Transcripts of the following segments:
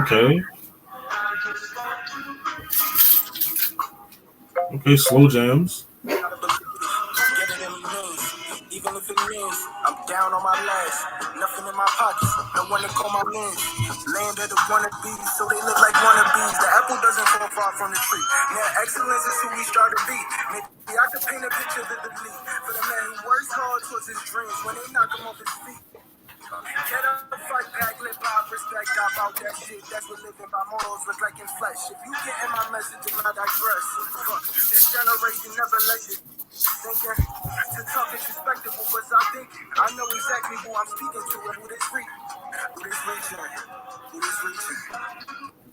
Okay. Okay, slow jams. Get it in the news, even if it means I'm down on my last, nothing in my pockets, no one to call my names. Land of the wannabes, so they look like wannabes. The apple doesn't fall far from the tree. Now excellence is who we strive to be. Maybe I could paint a picture vividly for the man who works hard towards his dreams when they knock him off his feet. Get up, fight back, live by respect, die about that shit. That's what living by morals look like in flesh. If you get in my message, and I digress. Fuck, this generation never let you thinking to talk is respectable, but I think I know exactly who I'm speaking to and who this reaching.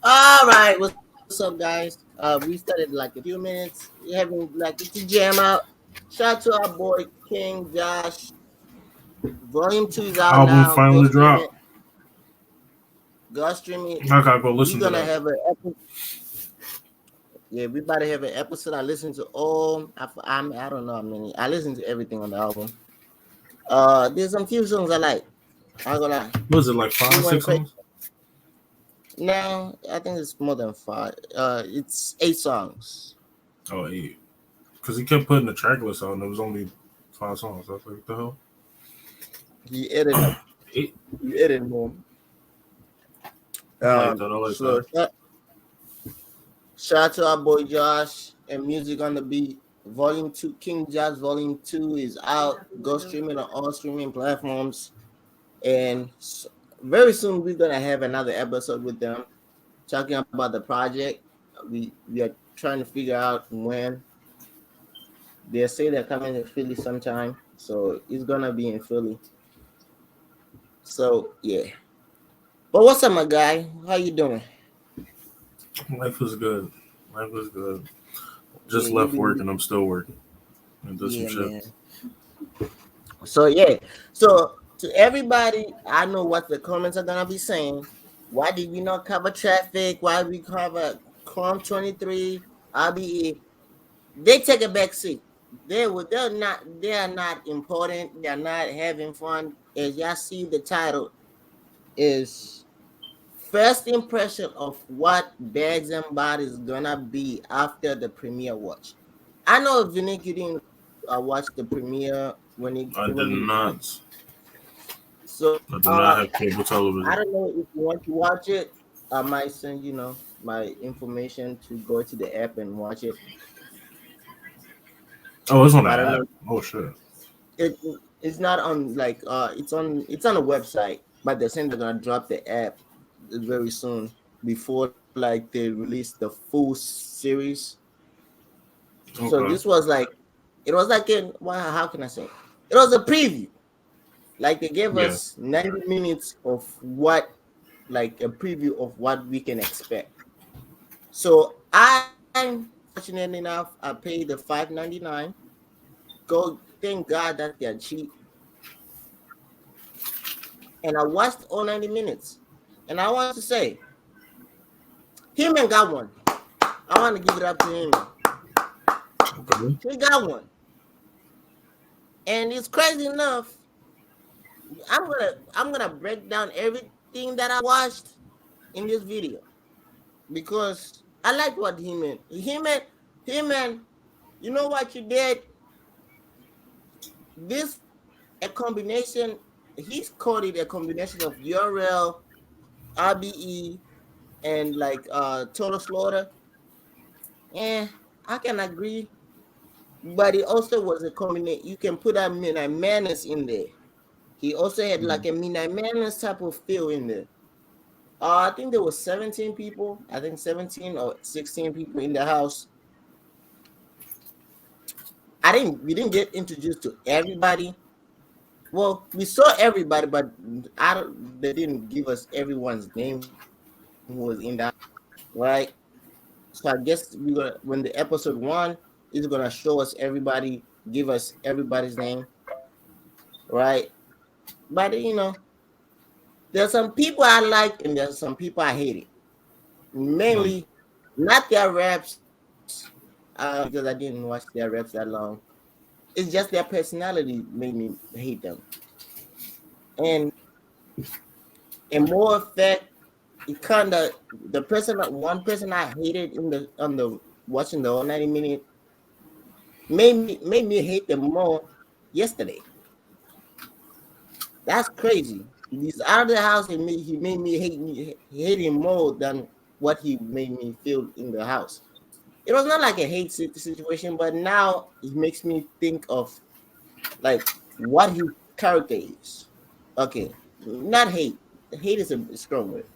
All right, what's up, guys? We started like a few minutes. We having like it's a jam out. Shout out to our boy King Josh. Volume 2 is out Album now. Go finally stream it. dropped. Go stream it. I gotta go We're listen to gonna that. have an episode. Yeah, we about to have an episode. I listen to all. I don't know how many. I listen to everything on the album. There's some few songs I like. I'm gonna. What is it, like We five, went six crazy. songs? No, I think it's more than 5. It's 8 songs. Oh, eight. Because he kept putting the track list out and it was only 5 songs. I was like, what the hell? He edited. Eight. You edited more. I like that. I like So that. shout out to our boy Josh and Music on the Beat. Volume 2, King Josh Volume 2 is out. Go stream it on all streaming platforms. And very soon we're gonna have another episode with them talking about the project. We are trying to figure out when. They say they're coming to Philly sometime, so it's gonna be in Philly. So yeah. But what's up, my guy? How you doing? Life was good. Life was good. Yeah, Just you left work been and I'm still working. And did some yeah, shit. man. So yeah. So to everybody, I know what the comments are gonna be saying. Why did we not cover traffic? Why we cover Chrome 23, RBE? They take a back seat. They are not important. They are not having fun. As y'all see, the title is first impression of what Bags and Bodies is gonna be after the premiere watch. I know Vinique, you didn't watch the premiere I did when it not. so I do not have cable I television. don't know if you want to watch it. I might send my information to go to the app and watch it. Oh, it's on the I don't app. know. Oh shit. It it's not on like it's on a website, but they're saying they're gonna drop the app very soon before like they release the full series. So Okay. this was like it was like in wow, how can I say? It was a preview. Like they gave Yeah. us 90 minutes of what like a preview of what we can expect. So I'm fortunate enough I paid the $5.99. Go thank God that they're cheap. And I watched all 90 minutes. And I want to say, Human got one. I want to give it up to him. Okay. He got one. And it's crazy enough. I'm gonna break down everything that I watched in this video because I like what Human, you know what you did? This a combination, he's called it a combination of URL, RBE, and like total slaughter. Yeah, I can agree. But it also was a combination. You can put a Midnight Madness in there. He also had like a Midnight Madness type of feel in there. I think there was 17 people. I think 17 or 16 people in the house. We didn't get introduced to everybody. Well, we saw everybody, but they didn't give us everyone's name who was in that, right? So I guess when the episode 1 is gonna show us everybody, give us everybody's name, right? But there's some people I like and there's some people I hated. Mainly, not their raps, because I didn't watch their raps that long. It's just their personality made me hate them. And in more effect, it kind of the person that one person I hated in the on the watching the whole 90 minute made me hate them more yesterday. That's crazy. He's out of the house and he made me hate him more than what he made me feel in the house. It was not like a situation, but now it makes me think of like what his character is. Okay, not hate. Hate is a strong word.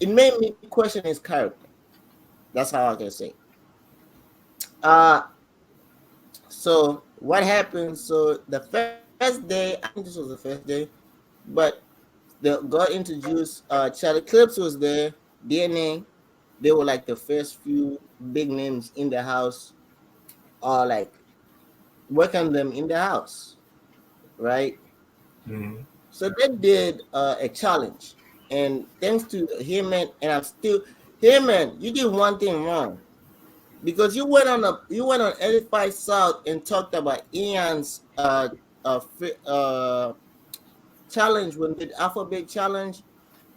It made me question his character. That's how I can say. Uh so what happened? So the first day, I think this was the first day, but the got introduced. Charlie Clips was there. DNA. They were like the first few big names in the house. Like welcome them in the house, right? Mm-hmm. So they did a challenge, and thanks to him and I'm still him man, you did one thing wrong because you went on 85 South and talked about Ian's challenge when did alphabet challenge,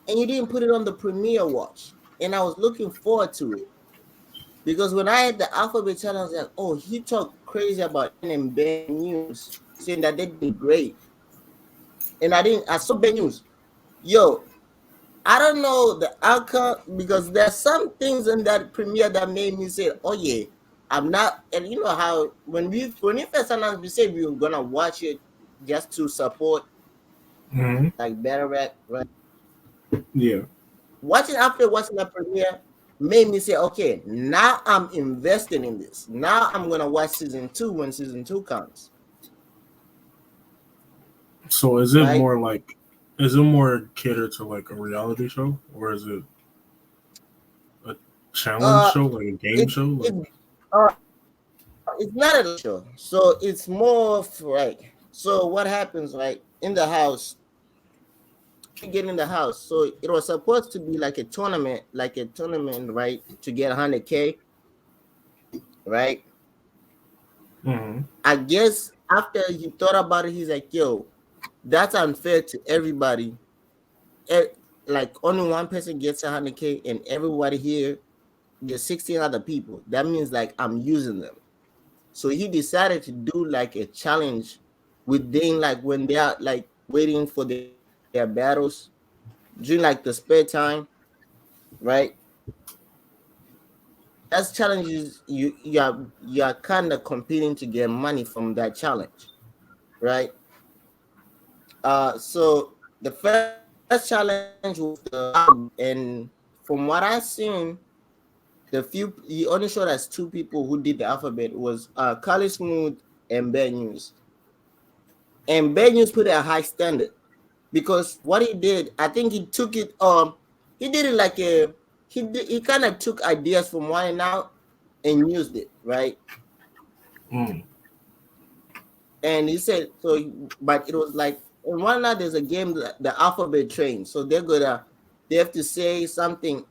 and you didn't put it on the premiere watch, and I was looking forward to it because when I had the alphabet challenge, I was like, oh, he talked crazy about Ian and Ben News, saying that they did great, and I saw Ben News, yo. I don't know the outcome because there's some things in that premiere that made me say, "Oh yeah, I'm not." And you know how when we first announced, we said we were gonna watch it just to support Mm-hmm. like better right? Yeah. Watching after watching that premiere made me say, "Okay, now I'm invested in this. Now I'm gonna watch season two when season two comes." So is it Right? more like, is it more catered to like a reality show, or is it a challenge Uh, show, like a game it show? Like, it it's not a show, so it's more of like so what happens right in the house we get in the house. So it was supposed to be like a tournament, right? To get 100K, right? mm-hmm. I guess after he thought about it, he's like, yo, that's unfair to everybody. Eh, like only one person gets 100K and everybody here gets 16 other people. That means like I'm using them. So he decided to do like a challenge within like when they are like waiting for their battles during like the spare time, right? That's challenges you are kind of competing to get money from that challenge, right? So the first challenge was the alphabet, and from what I've seen, the few he only showed us two people who did the alphabet was Carly Smooth and Ben News, and Ben News put a high standard because what he did, I think he took it he did it like a he kind of took ideas from one now and used it, right? Mm. And he said so, but it was like in one night there's a game the alphabet train, so they have to say something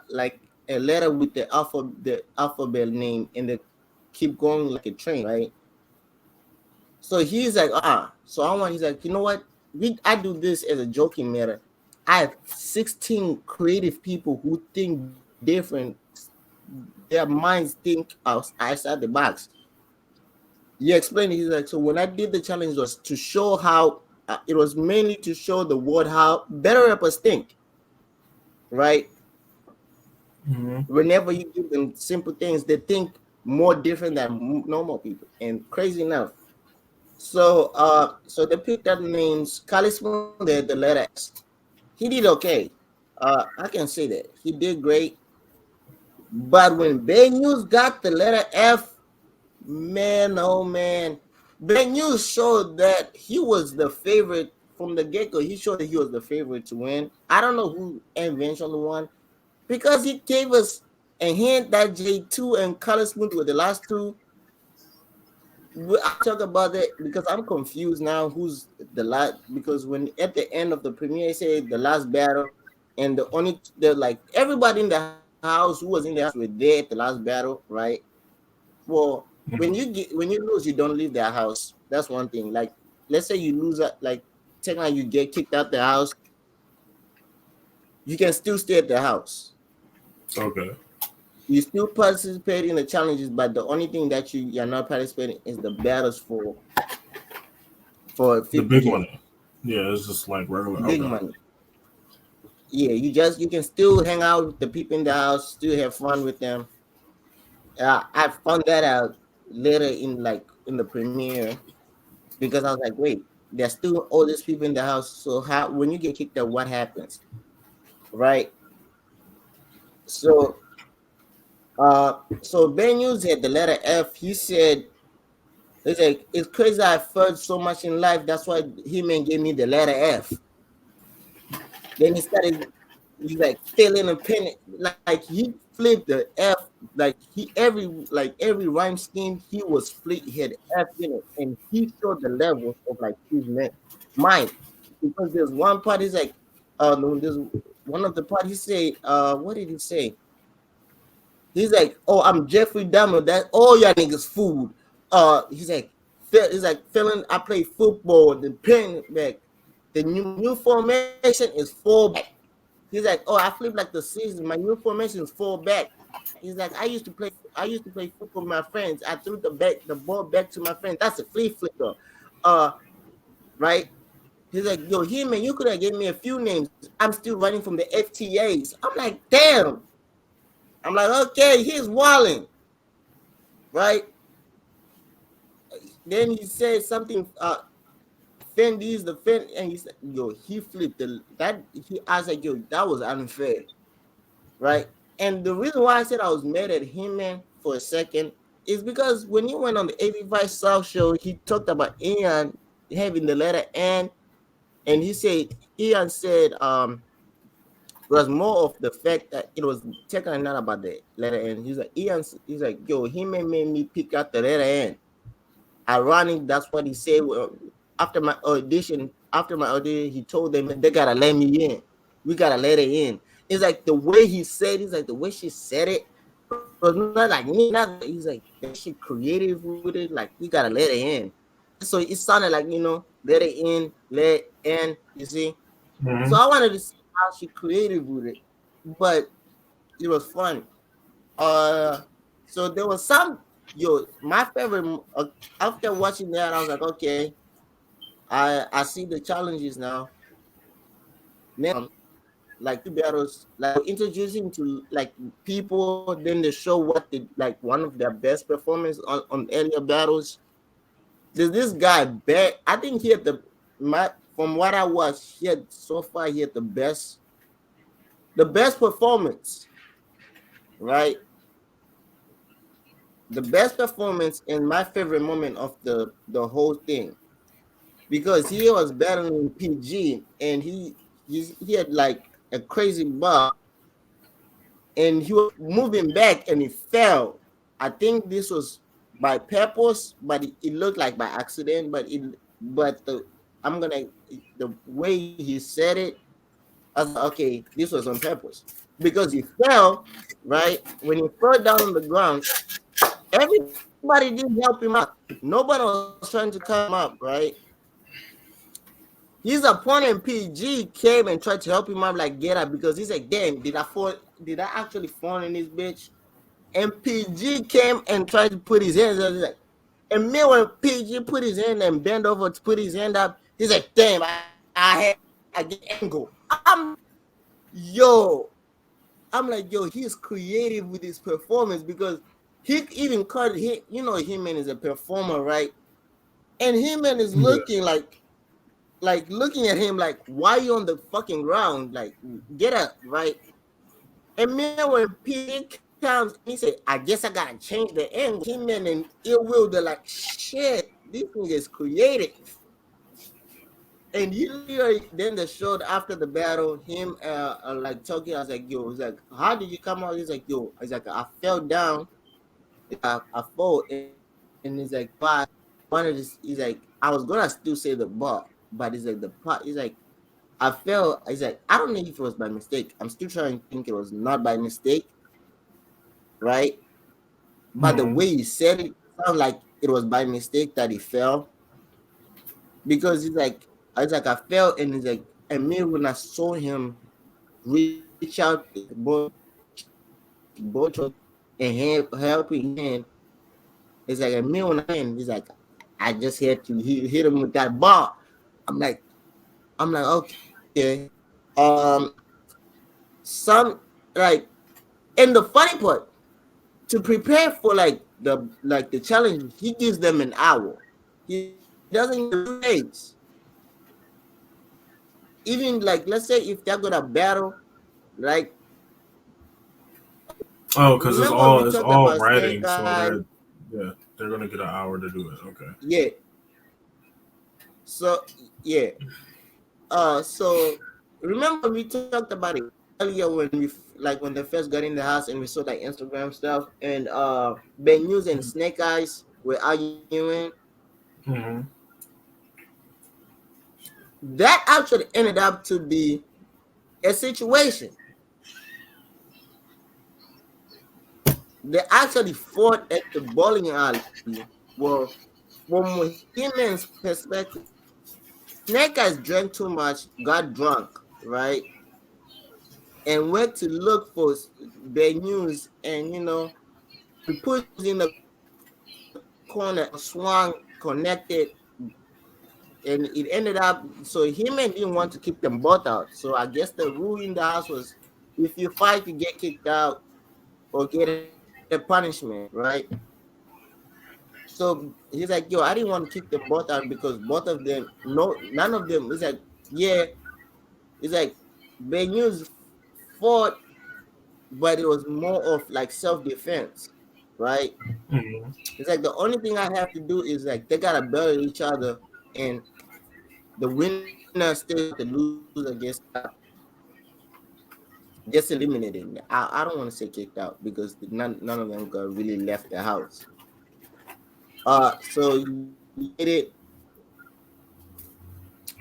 like a letter with the alphabet name, and they keep going like a train, right? So he's like so I want he's like, you know what, I do this as a joking matter. I have 16 creative people who think different. Their minds think outside the box. He explained it. He's like, so when I did the challenge was to show how it was mainly to show the world how better rappers think, right? Mm-hmm. Whenever you give them simple things, they think more different than normal people. And crazy enough, so they picked up names. Kalisman, the letter S. He did okay. I can say that he did great. But when Ben News got the letter F, man, oh man. Ben News showed that he was the favorite from the get go. He showed that he was the favorite to win. I don't know who eventually won because he gave us a hint that J2 and Color Smooth were the last two. I'll talk about that because I'm confused now. Who's the last? Because when at the end of the premiere, he said the last battle, and the like everybody in the house who was in the house were there at the last battle, right? Well, when you lose, you don't leave their house. That's one thing. Like, let's say you lose, like technically you get kicked out the house. you can still stay at the house. Okay. You still participate in the challenges, but the only thing that you're not participating is the battles for The big 50K, money. Yeah, it's just like regular. big Okay. money. Yeah, you can still hang out with the people in the house, still have fun with them. I found that out later in the premiere because I was like, wait, there's still all these people in the house. So how when you get kicked out, what happens, right? So so Ben News had the letter F. He said, it's like it's crazy. I felt so much in life. That's why He-Man gave me the letter F. Then he started. He's like filling a pen. Like he flipped the F. Like every rhyme scheme he was flip. He had F in it, and he showed the levels of like his mind. Because there's one part he's like, no, there's one of the part he say, what did he say? He's like, oh, I'm Jeffrey Dahmer. That all y'all niggas food. He's like feeling. I play football. The pen back. The new formation is full back. He's like, oh, I flip like the season. My new formation is full back. He's like, I used to play football with my friends. I threw the ball back to my friends. That's a flea flicker. Uh, right? He's like, yo, here, man, you could have given me a few names. I'm still running from the FTAs. I'm like, damn. I'm like, okay, here's Walling, right? Then he said something, Fendi's the Fen, and he said, yo, he flipped I was like, yo, that was unfair, right? And the reason why I said I was mad at him, man, for a second, is because when he went on the 85 South show, he talked about Ian having the letter N, and he said, Ian said, it was more of the fact that it was technically not about the letter N. He's like, yo, he made me pick out the letter N. Ironic, that's what he said after my audition, he told them they gotta let me in. We gotta let her in. It's like the way he said, it's like the way she said it was not like me, not he's like that she creative with it, like we gotta let her in. So it sounded like, let her in, let in, you see. So Hmm. I wanted to see how she creative with it, but it was fun. Uh, so there was my favorite. After watching that, I was like, okay, I see the challenges now. Like two battles, like introducing to like people, then they show what they like one of their best performance on earlier battles. There's this guy, I think he had from what I watched, he had so far he had the best performance, right? The best performance and my favorite moment of the whole thing because he was battling PG and he had like a crazy bar and he was moving back and he fell. I think this was by purpose, but it looked like by accident. But the way he said it, I was like, okay, this was on purpose because he fell right when he fell down on the ground. Everybody didn't help him up. Nobody was trying to come up, right? His opponent PG came and tried to help him up, like get up, because he's like, damn, did I fall? Did I actually fall in this bitch? And PG came and tried to put his hands up. He's like, and me when PG put his hand and bent over to put his hand up, he's like, damn, I get angle. I'm yo, I'm like, yo, he's creative with his performance because he even cut him and is a performer, right? And him and is Yeah. looking like looking at him like, why you on the fucking ground? Like, get up, right? And then when PG comes and he said, I guess I gotta change the angle. Him and ill will, they're like, shit, this thing is creative. And you then they showed after the battle him like talking. I was like, yo, he's like, how did you come out? He's like, yo, he's like, I fell down. I fall, and he's like, but he's like, I was gonna still say the bar, but he's like the part. He's like, I fell. He's like, I don't know if it was by mistake. I'm still trying to think it was not by mistake, right? But the Hmm. way he said it sounded like it was by mistake that he fell because he's like, I was like, I fell, and he's like, and me when I saw him. reach out both and helping hand. It's like a meal hand. He's like, I just had to hit him with that ball. I'm like, okay. Some like, and the funny part, to prepare for like the challenge, he gives them an hour. He doesn't give them 2 days. Even like, let's say if they're gonna battle, like, Oh, because it's remember we all it's talked all about Snake writing, so Eyes. they're yeah they're gonna get an hour to do it. Okay. Yeah. So yeah. So remember we talked about it earlier when like when they first got in the house and we saw like Instagram stuff and Ben News and Snake Eyes were arguing. Mm-hmm. That actually ended up to be a situation. They actually fought at the bowling alley. Well, from He-Man's perspective, Snake Eyes drank too much, got drunk, right? And went to look for bad news, and he pushed in the corner and swung, connected, and it ended up. So He-Man didn't want to kick them both out. So I guess the rule in the house was, if you fight, you get kicked out or get a punishment, right? So he's like, yo, I didn't want to kick them both out because both of them, no, none of them. He's like, yeah, he's like, bad news fought, but it was more of like self-defense, right? Mm-hmm. It's like the only thing I have to do is like they gotta battle each other, and the winner stays out, the loser gets eliminated. I don't want to say kicked out because none of them got really left the house. So you get it.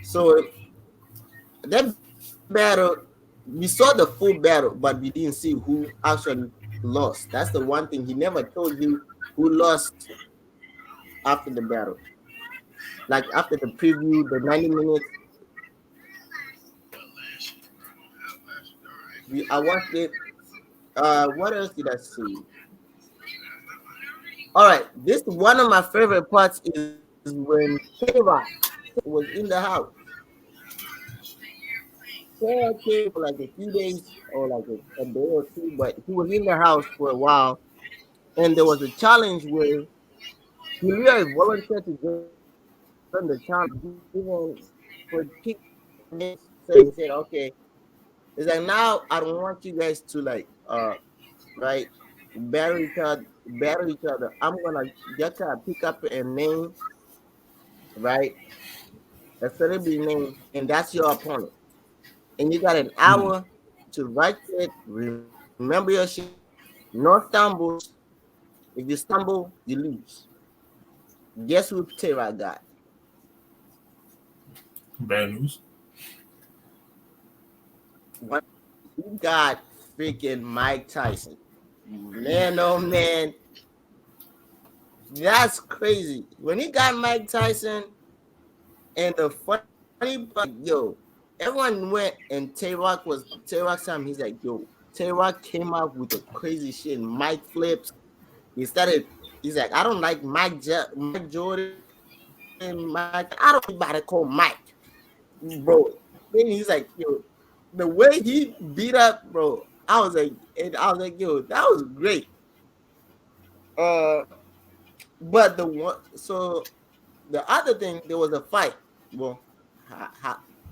So that battle, we saw the full battle, but we didn't see who actually lost. That's the one thing he never told you who lost after the battle. Like after the preview, the 90 minutes, I watched it. What else did I see? All right, this one of my favorite parts is when K-Rock was in the house. K-Rock came for like a few days or like a day or two, but he was in the house for a while. And there was a challenge where he really volunteered to join the challenge, even for kick minutes. So he said, okay, it's like now I don't want you guys to like right battle each other. I'm gonna get to pick up a name, right? A celebrity name, and that's your opponent. And you got an Mm-hmm. hour to write it, remember your shit, no stumbles. If you stumble, you lose. Guess who Tara got? Bad news. He got freaking Mike Tyson. Man, oh man, that's crazy. When he got Mike Tyson, and the funny part, yo, everyone went and Tay-Rock's time. He's like, yo, Tay-Rock came out with the crazy shit. Mike flips. He started. He's like, I don't like Mike Jordan. Mike, I don't anybody call Mike, bro. Then he's like, yo, the way he beat up, bro. I was like, yo, that was great. Uh, but the one, so the other thing, there was a fight. Well,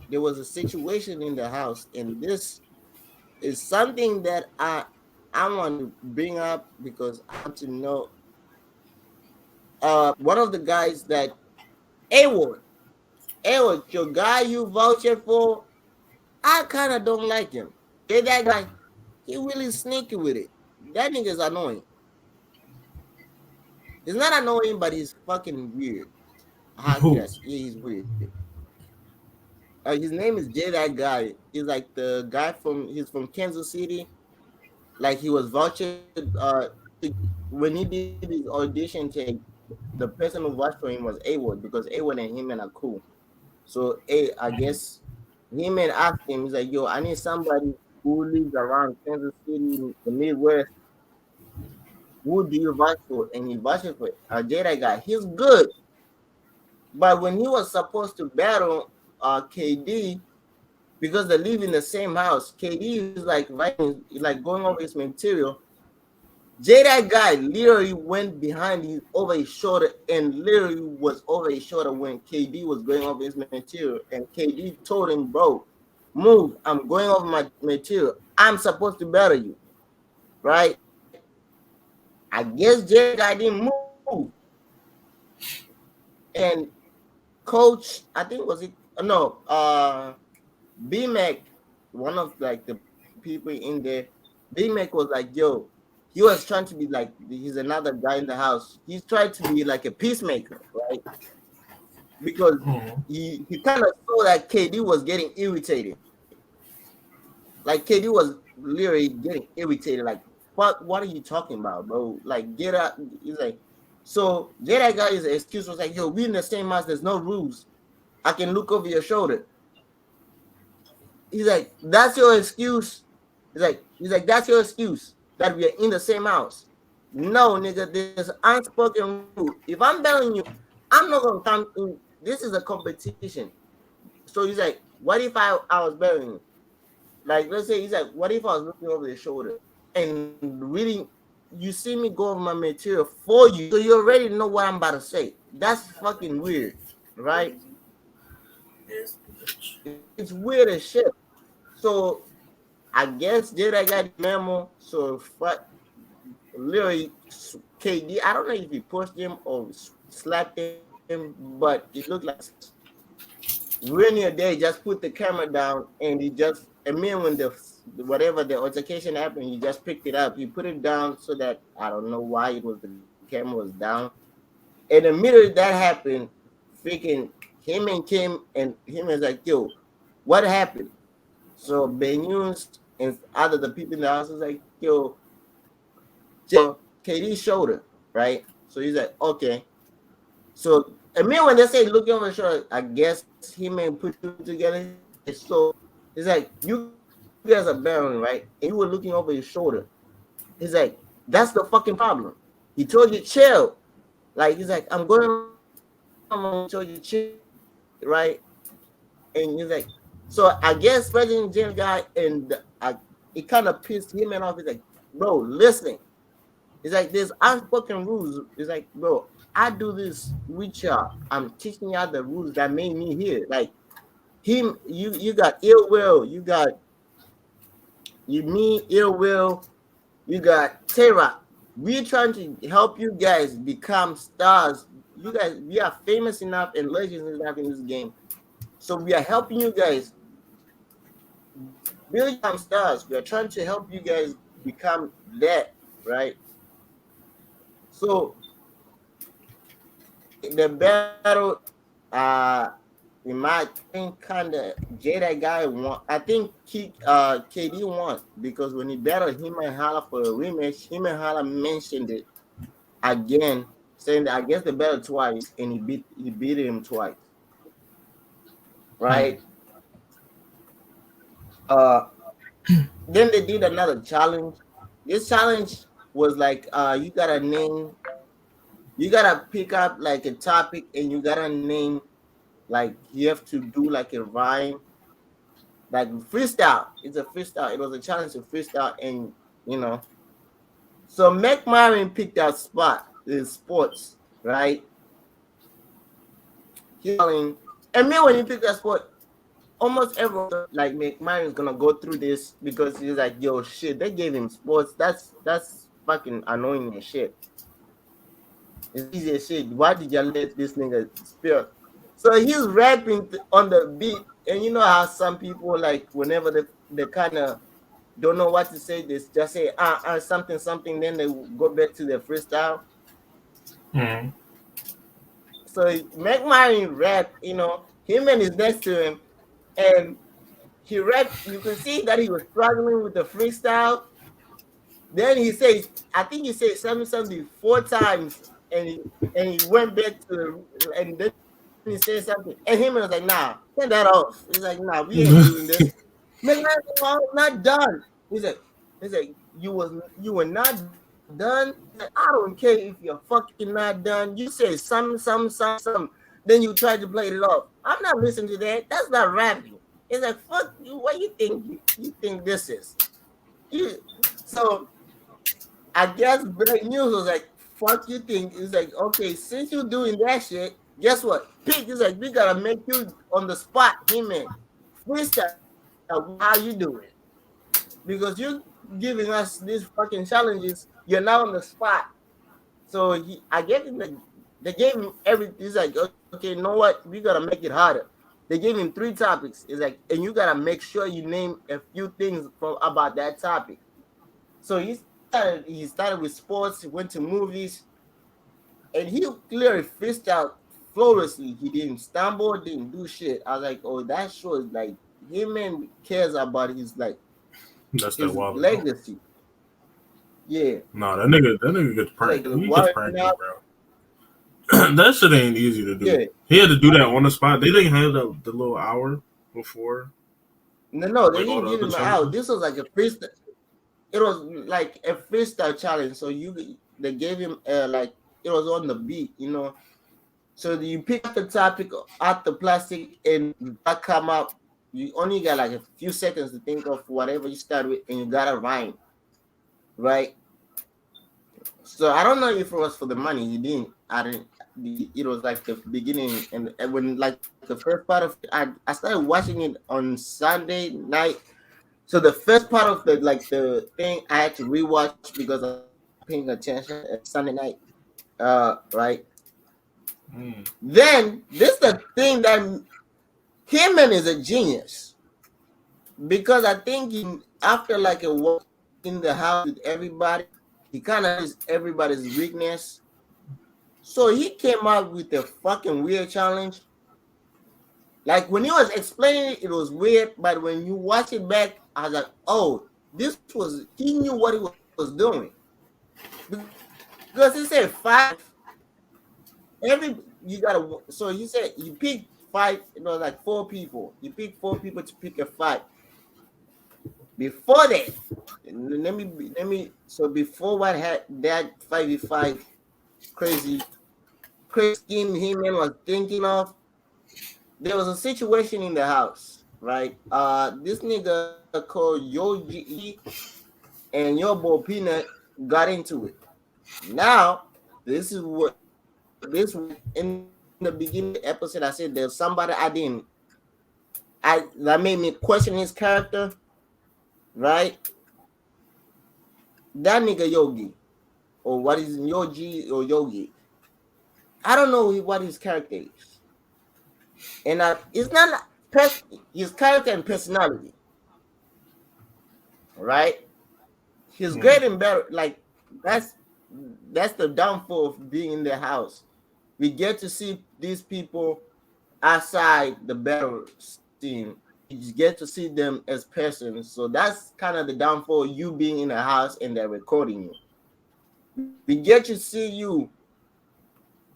there was a situation in the house, and this is something that I want to bring up because I want to know. One of the guys that Award, Award, your guy you vouched for, I kind of don't like him. Yeah, that guy, he really sneaky with it. That nigga's annoying. He's not annoying, but he's fucking weird. I Who? guess. Yeah, he's weird. His name is Jay. That guy. He's like the guy He's from Kansas City. Like he was vouched. When he did his audition tape, the person who vouched for him was Award because Award and him and are cool. So I guess him and asked him. He's like, "Yo, I need somebody." who lives around Kansas City in the Midwest, who do you vote for? And you voted for a Jedi guy. He's good, but when he was supposed to battle KD, because they live in the same house, KD is like writing, like going over his material. Jedi guy literally went behind his over his shoulder and literally was over his shoulder when KD was going over his material. And KD told him, "Bro, move. I'm going over my material. I'm supposed to battle you, right?" I guess Jedi guy didn't move. And coach, I think was it no, BMAC, one of like the people in there, BMAC was like, yo, he was trying to be like he's another guy in the house. He's trying to be like a peacemaker, right? Because Mhm. he kind of saw that KD was getting irritated. Like KD was literally getting irritated. Like, fuck, what are you talking about, bro? Like, get out. He's like, so Jedi guy his excuse was like, yo, we in the same house. There's no rules. I can look over your shoulder. He's like, that's your excuse. He's like, that's your excuse that we are in the same house. No, nigga, there's unspoken rule. If I'm telling you, I'm not gonna come in. This is a competition. So he's like, what if I was burying you? Like, let's say he's like, what if I was looking over your shoulder and reading? You see me go over my material for you, so you already know what I'm about to say. That's fucking weird, right? It's weird as shit. So I guess did I got the memo? So literally KD. I don't know if he pushed him or slapped him, but it looked like Rainier Day just put the camera down and he just. I mean, when the whatever the altercation happened, he just picked it up. He put it down so that I don't know why it was the camera was down. And immediately that happened, freaking him and Kim and him was like, "Yo, what happened?" So Benyus and other the people in the house was like, "Yo, KD's shoulder, right?" So he's like, "Okay." So I mean, when they say looking over the shoulder, I guess he may put two together. He's like, so he's like, you guys are battling, right? And you were looking over your shoulder. He's like, that's the fucking problem. He told you chill. Like he's like, I'm going on my material. He told you chill, right? And he's like, so I guess President James guy and it kind of pissed him and off. He's like, bro, listen. It's like there's unspoken rules. It's like, bro, I do this with y'all. I'm teaching y'all the rules that made me here. Like him, you got ill will, you got you me ill will, you got Terra. We're trying to help you guys become stars. You guys, we are famous enough and legends enough in this game. So we are helping you guys build become stars. We are trying to help you guys become that, right? So the battle, uh, in my opinion, kind of Jada guy won. I think KD won because when he battled him and Hala for a rematch, him and Hala mentioned it again, saying that I guess they battled twice and he beat him twice, Mhm. right? Uh, then they did another challenge. This challenge was like you gotta name, you gotta pick up like a topic and you gotta name, like you have to do like a rhyme, like freestyle. It's a freestyle. It was a challenge to freestyle, and you know. So McMarrin picked that spot in sports, right? He's telling, and me when he picked that sport, almost everyone like McMarrin's gonna go through this because he's like, yo, shit, they gave him sports. That's fucking annoying as shit. It's easy as shit. Why did you let this nigga spill? So he's rapping on the beat, and you know how some people like whenever they kind of don't know what to say, they just say something something, then they go back to their freestyle. Mhm. So McMahon rap, him and his next to him, and he rap. You can see that he was struggling with the freestyle. Then he says, I think he said something 4 times, and he went back to and then he said something, and him was like, nah, turn that off. He's like, nah, we ain't doing this. Man, I was not done. He said, you were not done. He said, I don't care if you're fucking not done. You say some. Then you try to play it off. I'm not listening to that. That's not rapping. It's like fuck you. What you think this is? You, so I guess Black News was like, fuck you think. It's like, okay, since you're doing that shit, guess what? Pig is like, we gotta make you on the spot, him man. Freestyle, how you do it. Because you're giving us these fucking challenges, you're now on the spot. So I gave him they gave him everything. He's like, okay, you know what? We gotta make it harder. They gave him 3 topics. It's like, and you gotta make sure you name a few things from about that topic. So he started with sports, he went to movies, and he clearly freestyled flawlessly. He didn't stumble, didn't do shit. I was like, oh, that shows like him and cares about That's that his wild out. legacy. Yeah. Nah, that nigga gets It's pranked. like He gets why pranked, not? bro. That shit ain't easy to do. Yeah. He had to do that on the spot. They didn't have the little hour before, No, they like all didn't the give other him an out. challenges. This was like a freestyle. It was like a freestyle challenge. So they gave him like it was on the beat. So you pick up the topic out the plastic and you gotta come up. You only got like a few seconds to think of whatever you start with, and you gotta rhyme, right? So I don't know if it was for the money. He didn't. I didn't. It was like the beginning, and when like the first part of it, I started watching it on Sunday night. So the first part of the thing I had to rewatch because I wasn't paying attention at Sunday night. Right. Mm. Then this the thing that Heyman is a genius because I think after like a while in the house with everybody, he kind of knows everybody's weakness. So he came out with a fucking weird challenge. Like when he was explaining it, it was weird, but when you watch it back, I was like, oh, he knew what he was doing. Because he said 5, you gotta, so he said you pick 5, like 4 people. You pick 4 people to pick a fight. Before that, so before what had that 5v5 crazy scheme him was thinking of, there was a situation in the house, right? This nigga called Yogi and your boy Peanut got into it. Now, this was in the beginning of the episode. I said there's somebody that made me question his character, right? That nigga Yogi, or what is Yogi or Yogi? I don't know what his character is, and it's not his character and personality, right? He's great Mm. and better. Like that's that's the downfall of being in the house. We get to see these people outside the battle scene. We get to see them as persons. So that's kind of the downfall of you being in a house and they're recording you. We get to see you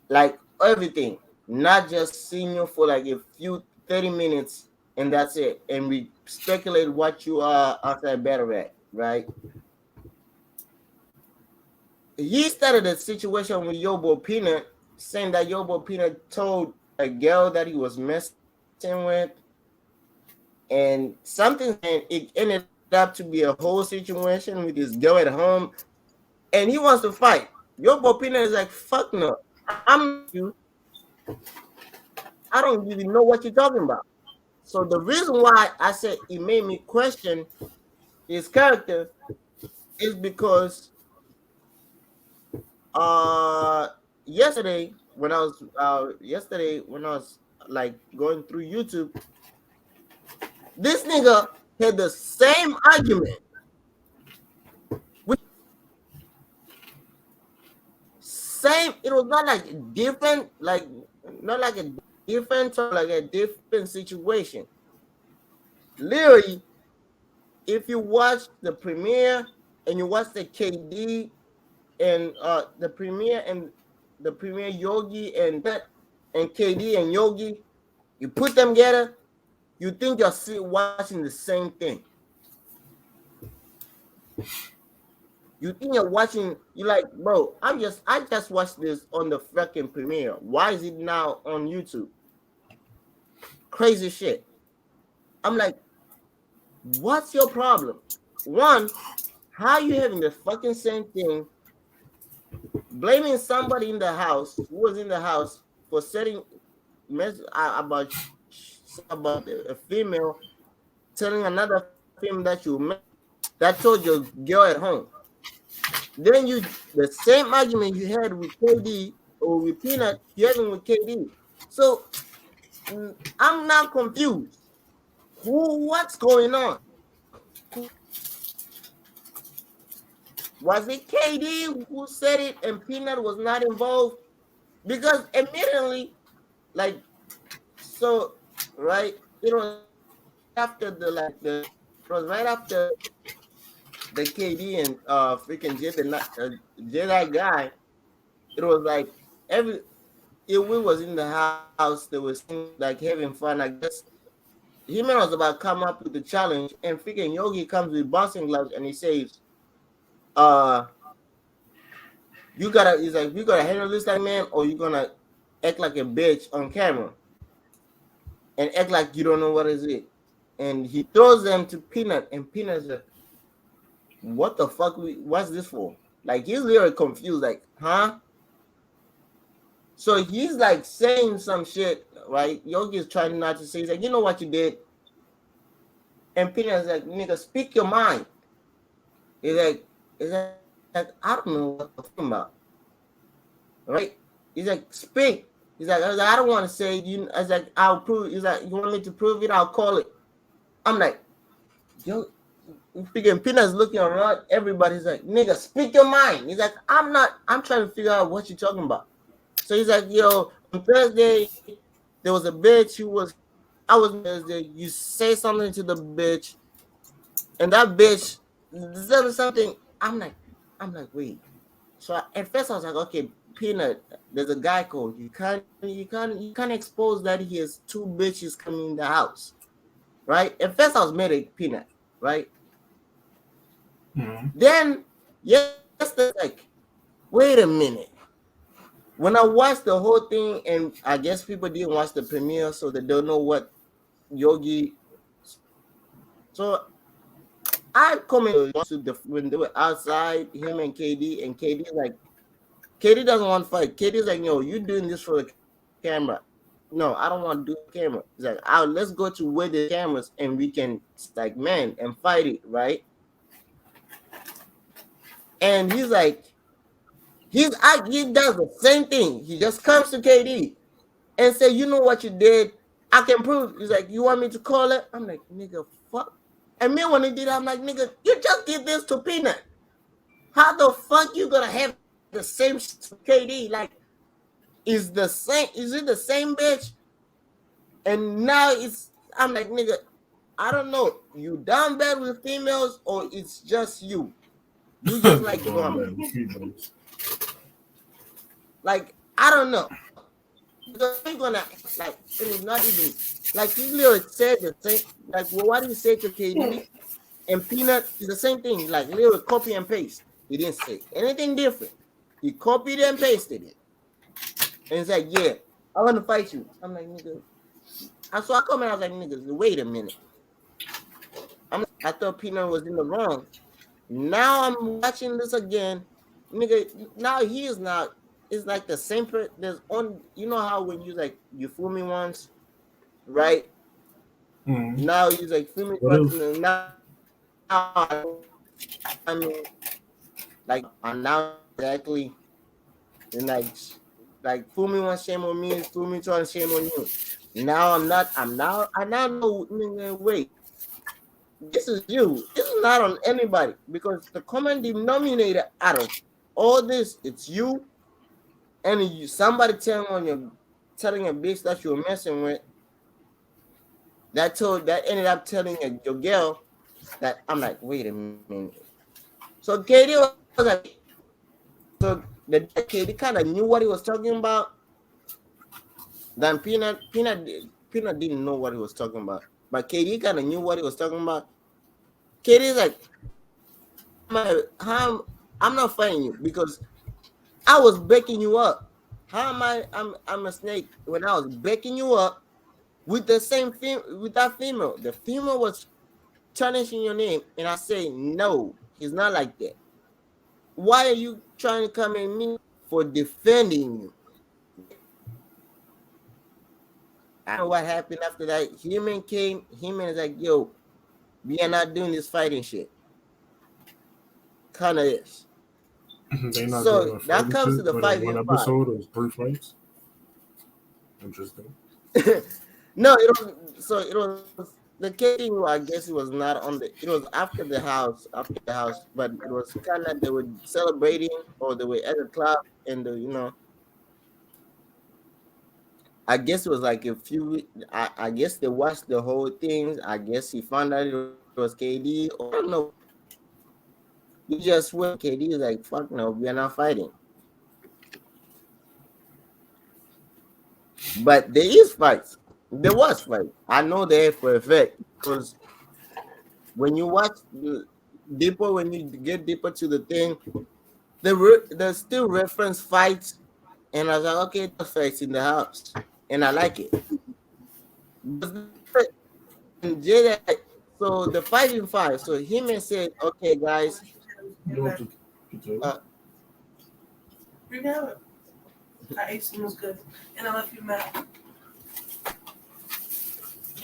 like everything, not just seeing you for like a few 30 minutes and that's it. And we speculate what you are after a battle at, right? He started a situation with Yobo Peanut, saying that Yobo Peanut told a girl that he was messing with, and something, and it ended up to be a whole situation with his girl at home, and he wants to fight. Yobo Peanut is like, fuck no, I'm not fighting you. I don't even know what you're talking about. So the reason why I said it made me question his character is because uh yesterday when I was like going through YouTube, this nigga had the same argument with same. It was not like different, like not like a different time, like a different situation. Literally, if you watch the premiere and you watch the KD and the premiere Yogi and KD and Yogi, you put them together, you think you're watching the same thing. You think you're watching, you like, bro, I just watched this on the fucking premiere. Why is it now on YouTube? Crazy shit. I'm like, what's your problem? One, how you having the fucking same thing, blaming somebody in the house who was in the house for setting about a female, telling another female that you met, that told your girl at home. Then you the same argument you had with KD or with Peanut, you having with KD. So I'm not confused. What's going on? Was it KD who said it and Peanut was not involved? Because immediately, like, so, right, it was right after the KD and freaking Jedi guy. It was like every if we was in the house, they were singing, like having fun. I guess He-Man was about to come up with the challenge, and freaking Yogi comes with boxing gloves and he says, "Uh, you gotta." He's like, "You gotta handle this like man, or you gonna act like a bitch on camera and act like you don't know what is it." And he throws them to Peanut, and Peanut's like, "What the fuck? What's this for?" Like he's literally confused, like, "Huh?" So he's like saying some shit, right? Yogi is trying not to say. He's like, "You know what you did?" And Peanut's like, "Nigga, speak your mind." He's like, I don't know what the fuck you're talking about, right? He's like, "Speak." I don't want to say you. I was like, "I'll prove." He's like, "You want me to prove it? I'll call it." I'm like, "Yo." Freaking Peanut's looking around. Everybody's like, "Nigga, speak your mind." He's like, "I'm not. I'm trying to figure out what you're talking about." So he's like, "Yo, on Thursday, there was a bitch who was. I was Thursday. You say something to the bitch, and that bitch said something." I'm like, wait. So at first I was like, okay, Peanut, there's a guy called. You can't expose that he has two bitches coming in the house, right? At first I was mad at Peanut, right? Mm-hmm. Then yesterday, like, wait a minute. When I watched the whole thing, and I guess people didn't watch the premiere, so they don't know what Yogi. So I commented to when they were outside, him and KD like, KD doesn't want to fight. KD's like, "Yo, you doing this for the camera?" No, I don't want to do it for the camera. He's like, let's go to where the cameras and we can like man and fight it, right? And he's like, he does the same thing. He just comes to KD and say, "You know what you did? I can prove." He's like, "You want me to call it?" I'm like, "Nigga, fuck." And me when he did, I'm like, "Nigga, you just did this to Peanut. How the fuck you gonna have the same shit to KD? Like, is the same? Is it the same bitch?" And now I'm like, "Nigga, I don't know. You down bad with females or it's just you? You just They're like doing women. bad with females. Like, I don't know. Because how you gonna act like it is not even like he literally said the same, like, well, what did he say to KD and Peanut is the same thing, like literally copy and paste. He didn't say anything different. He copied and pasted it. And he's like, "Yeah, I want to fight you." I'm like, "Nigga." And so I come and I was like, "Niggas, wait a minute." I thought Peanut was in the wrong. Now I'm watching this again. Nigga, now he is not. It's like the same. There's on. You know how when you like you fool me once, right? Mm-hmm. Now he's like fool me What once. if? Now I mean, like I now exactly and like fool me once, shame on me. Fool me twice, shame on you. Now I'm not. I now know. Nigga, wait. This is you. This is not on anybody because the common denominator out of all this, it's you and you. Somebody telling a bitch that you're messing with that ended up telling your girl that I'm like, wait a minute. So Katie was like, wait. So the Katie kind of knew what he was talking about. Then Peanut didn't know what he was talking about, but KD kind of knew what he was talking about. KD's like, I'm not fighting you because I was backing you up. How am I? I'm a snake when I was backing you up with the same thing with that female. The female was tarnishing your name, and I say no, he's not like that. Why are you trying to come at me for defending you? I don't know what happened after that. Human came. Human is like, yo, we are not doing this fighting shit. Kind of is. They not doing So a that fighting comes to shit, the but in five one v five. episode it was 3 fights. Interesting. No, it was so it was the cake. I guess it was not on the. It was after the house, but it was kind of they were celebrating or they were at the club and I guess it was like a few. I guess they watched the whole thing. I guess he found out it was KD or I don't know. We just went. KD was like, "Fuck no, we are not fighting." But there is fights. There was fight. I know that for a fact because when you watch deeper, when you get deeper to the thing, there's still reference fights, and I was like, okay, the fights in the house, and I like it. And Jada, so the fighting five. So him and said, okay, guys, You know what to do? uh, You have it. I ate some was good, and I left you mad.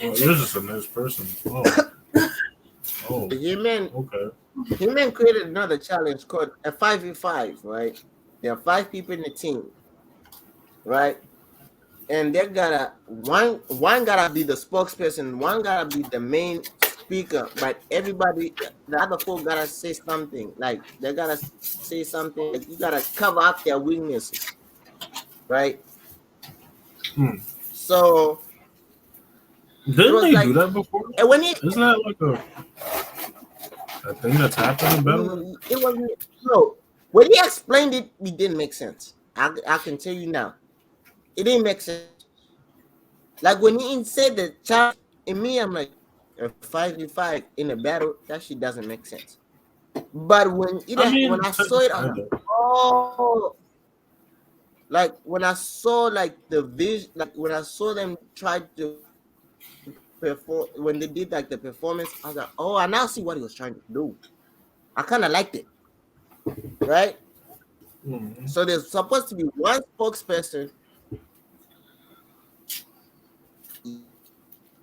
Oh, you're just a nice person. Oh, oh, okay. Him and created another challenge called a 5v5, right? There are 5 people in the team, right? And they gotta one gotta be the spokesperson, one gotta be the main speaker, but everybody the other 4 gotta say something. Like they gotta say something like you gotta cover up their weaknesses, right? Hmm. So it Didn't was they like do that before? and when it Isn't that like a thing that's happened in battle rap? it wasn't no when he explained it, it didn't make sense. I can tell you now, it didn't make sense. Like when he said the challenge in me, I'm like a 5v5 in a battle. That shit doesn't make sense. But I when mean, I saw it, I was kind like, of. oh, like when I saw like the vision, like when I saw them try to perform when they did like the performance, I was like, oh, I now see what he was trying to do. I kind of liked it, right? Mm-hmm. So there's supposed to be one spokesperson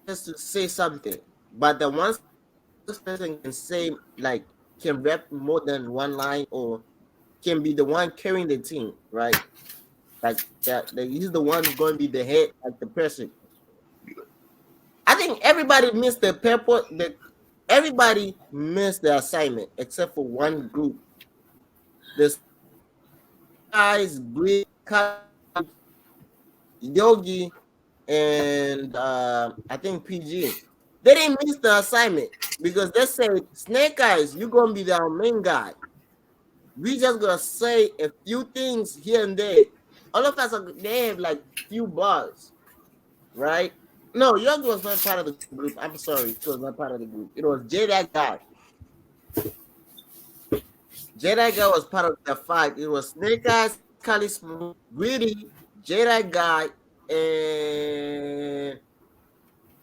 just to say something, but the one spokesperson can say like can rep more than one line or can be the one carrying the team, right? Like that he's the one who's going to be the head, like the person. I think everybody missed the purpose. Everybody missed the assignment except for one group. The guys, Greek, Yogi, and I think PG. They didn't miss the assignment because they said, Snake Eyes, you're gonna be our main guy. We just gonna say a few things here and there. All of us they have like few bars, right? No, Yogi was not part of the group. I'm sorry, he was not part of the group. It was Jedi guy. Jedi guy was part of the fight. It was Snake Eyes, Kali Smooth, Greedy, Jedi guy, and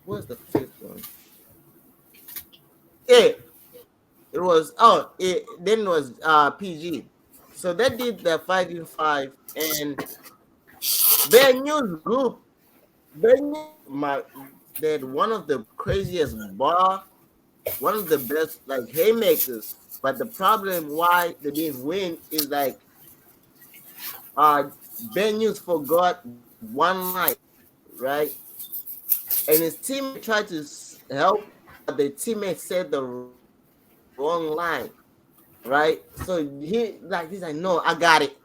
what's the 5th one? Yeah, it was then it was PG. So they did the 5v5 and their news group, their news that one of the craziest bar, one of the best like haymakers. But the problem why they didn't win is like Ben News forgot one line, right? And his teammate tried to help, but the teammate said the wrong line, right? So he's like, no, I got it.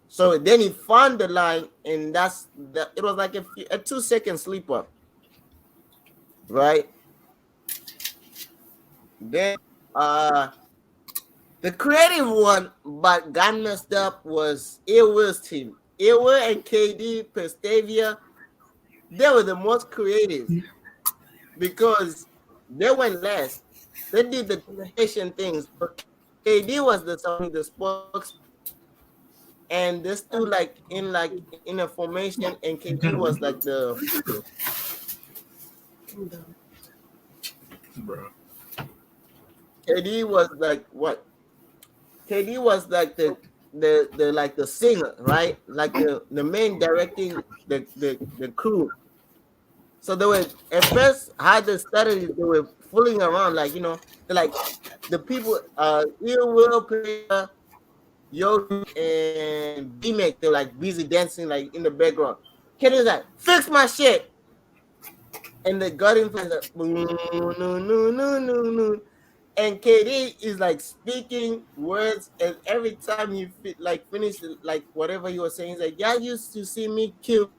So then he found the line, and it was like a 2-second sleep up, right? Then the creative one, but got messed up was Ilwa's team. Ilwa and KD Pestavia, they were the most creative because They went last. They did the temptation things. But KD was the supposed to be the spokesperson, and they stood like in a formation, and KD was like the bro. KD was like what? KD was like the like the singer, right? Like the main directing the crew. So they were at first how they started is they were fooling around, like they're like the people Ill Will Player, Yogi and B Make, they're like busy dancing like in the background. Kenny's like, fix my shit. And the garden fans like no no no no no no. And KD is like speaking words, and every time you like finish like whatever you were saying, he's like, y'all used to see me kill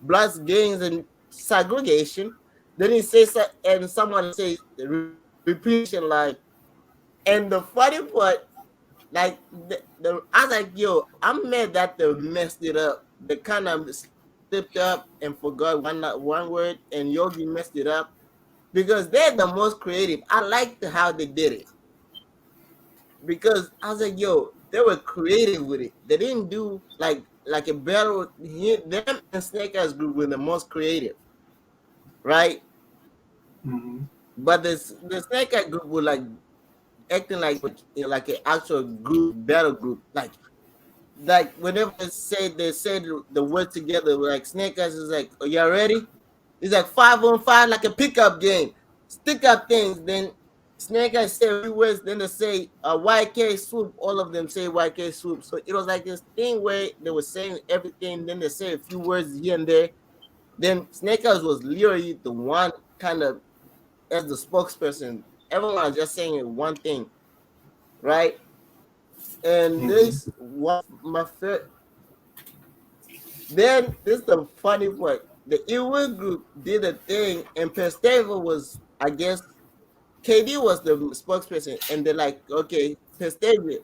bloods, gangs, and segregation. Then he says, and someone says repetition like, and the funny part, like I was like, yo, I'm mad that they messed it up. They kind of slipped up and forgot one word, and Yogi messed it up because they're the most creative. I liked how they did it because I was like, yo, they were creative with it. They didn't do like a battle. Them and Snake Eyes group were the most creative, right? Mm-hmm. But the Snake Eyes group were like acting like an actual group battle group, like whenever they said the word together, like Snake Eyes is like, "Are y'all ready?" It's like 5-on-5, like a pickup game. Stick up things. Then Snake Eyes say a few words. Then they say YK swoop. All of them say YK swoop. So it was like this thing where they were saying everything. Then they say a few words here and there. Then Snake Eyes was literally the one kind of as the spokesperson. Everyone was just saying one thing, right? And Mm-hmm. this was my first. Then this is the funny part. The Ewan group did a thing, and Pestava was, I guess, KD was the spokesperson, and they're like, okay, Pestava,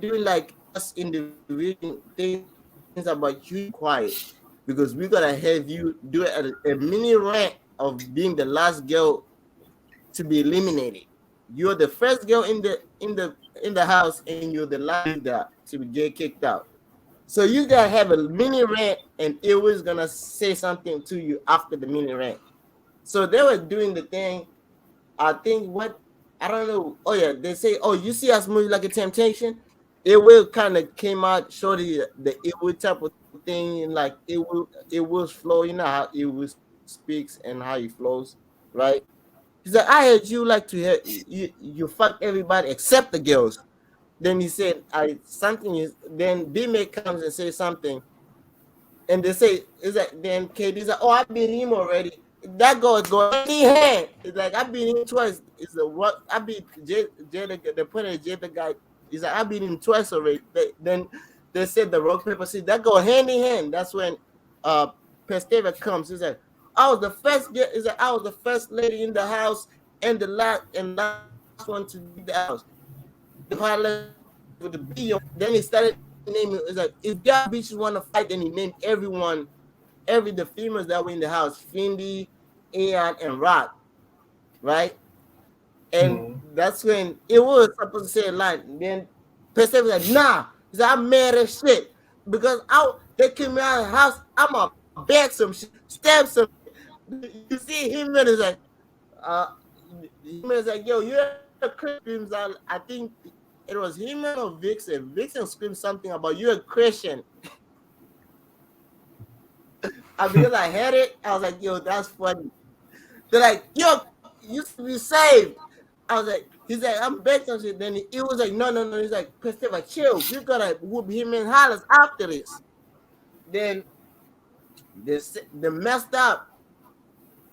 doing like us individual things about you need to be quiet because we're gonna have you do a mini rant of being the last girl to be eliminated. You're the first girl in the house, and you're the last to get kicked out. So you gotta have a mini rant, and it was gonna say something to you after the mini rant. So they were doing the thing. I think what I don't know. Oh yeah, they say, "Oh, you see us moving like a temptation." It will kind of came out, show the it will type of thing, and like it will flow. You know how it will speaks and how it flows, right? He's like, "I heard you like to hear you fuck everybody except the girls." Then he said, "I something is." Then B May comes and says something, and they say, "Is that?" Then KD's like, "Oh, I beat him already." That go hand in hand. It's like I beat him twice. It's the what I beat Jay the point Jay the guy. He's like I beat him twice already. Then they said the rock paper scissors that go hand in hand. That's when uh Pestava comes. He's like, I was the first. Is like I was the first lady in the house and the last one to leave the house. The pilot with the B on. Then he started naming. It's like if y'all bitches want to fight, then he named everyone, every the females that were in the house, Findy, Aeon, and Rock, right? And Mm-hmm. that's when it was supposed to say a line. And then Pesce was like, nah, he's like, I'm mad as shit. Because they kicked me out of the house, I'ma bag some shit, stab some shit. You see him and it's like, uh him is like, yo, you're a Christian. I think it was him or Vixen. Vixen screamed something about you're a Christian. Because I had it, I was like, yo, that's funny. They're like, yo, you should be saved. I was like, he's like, I'm back on shit. Then he was like, no, no, no. He's like, Christopher, chill. We gotta whoop him in hollers after this. Then they messed up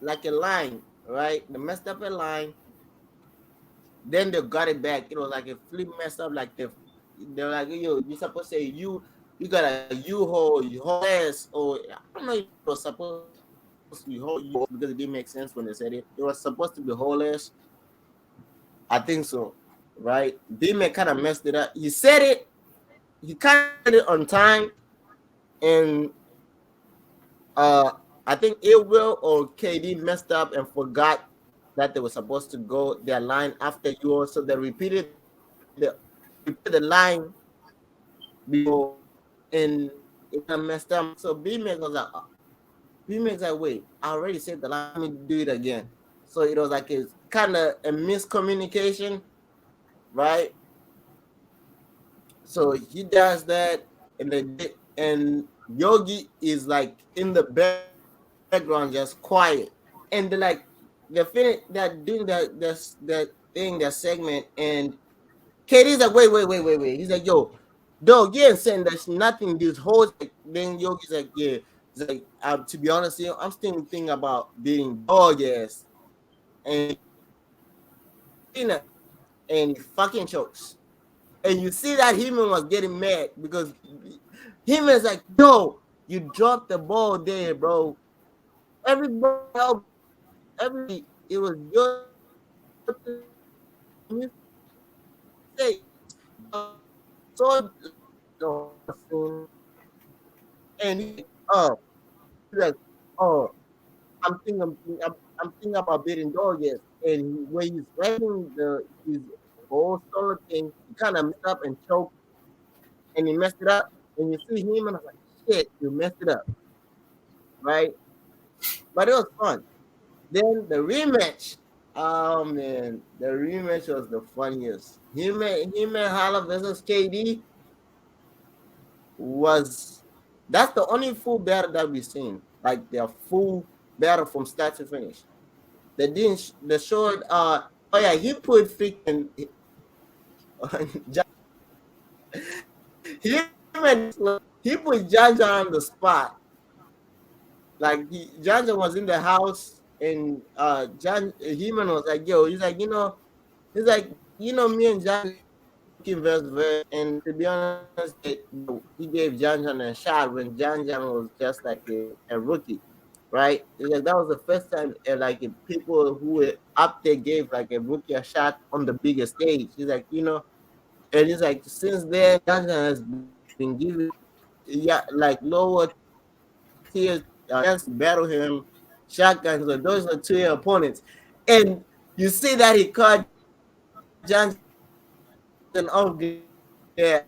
like a line, right? They messed up a line. Then they got it back. It was like a flip messed up. Like they're like, yo, you supposed to say you got a you whole ass, or I don't know if it was supposed to be whole you because it didn't make sense when they said it. It was supposed to be whole ass. I think so, right? D-Man kind of messed it up. He said it. He kind of said it on time, and uh, I think it will or KD messed up and forgot. that they were supposed to go their line after yours. So they repeated the line before, and it kind of messed up. So B makes like, wait, I already said the line. Let me do it again. So it was like it's kind of a miscommunication, right? So he does that, and Yogi is like in the background, just quiet, and they're they're doing that thing, that segment, and Katie's like, wait. He's like, yo, dog, you ain't saying there's nothing. This whole like, then Yogi's like, yeah. He's like, to be honest, you know, I'm still thinking about beating dog ass, and he and he fucking chokes. And you see that Heman was getting mad because Heman's like, yo, you dropped the ball there, bro. Everybody helped you. Everybody, it was your turn. And he say, so like the scene, and he's like, oh, I'm thinking about beating dog, yes. And when he's writing his whole solo thing, he kind of messed up and choked, and he messed it up. And you see him, and I was like, shit, you messed it up, right? But it was fun. Then the rematch. Oh man, the rematch was the funniest. Him and Hala versus KD was that's the only full battle that we've seen. Like their full battle from start to finish. They didn't. They showed. Oh yeah, he put freaking. He put Jaja on the spot. Like Jaja was in the house, and Heman was like, "Yo," he's like, he's like, me and Jaja looking very, and to be honest, he gave Janjan a shot when Janjan was just like a rookie, right? It's like that was the first time like people who were up there gave like a rookie a shot on the biggest stage. He's like, and he's like, since then, Janjan has been giving like lower tier battle him shotguns. So those are two opponents, and you see that he caught Janjan off guard.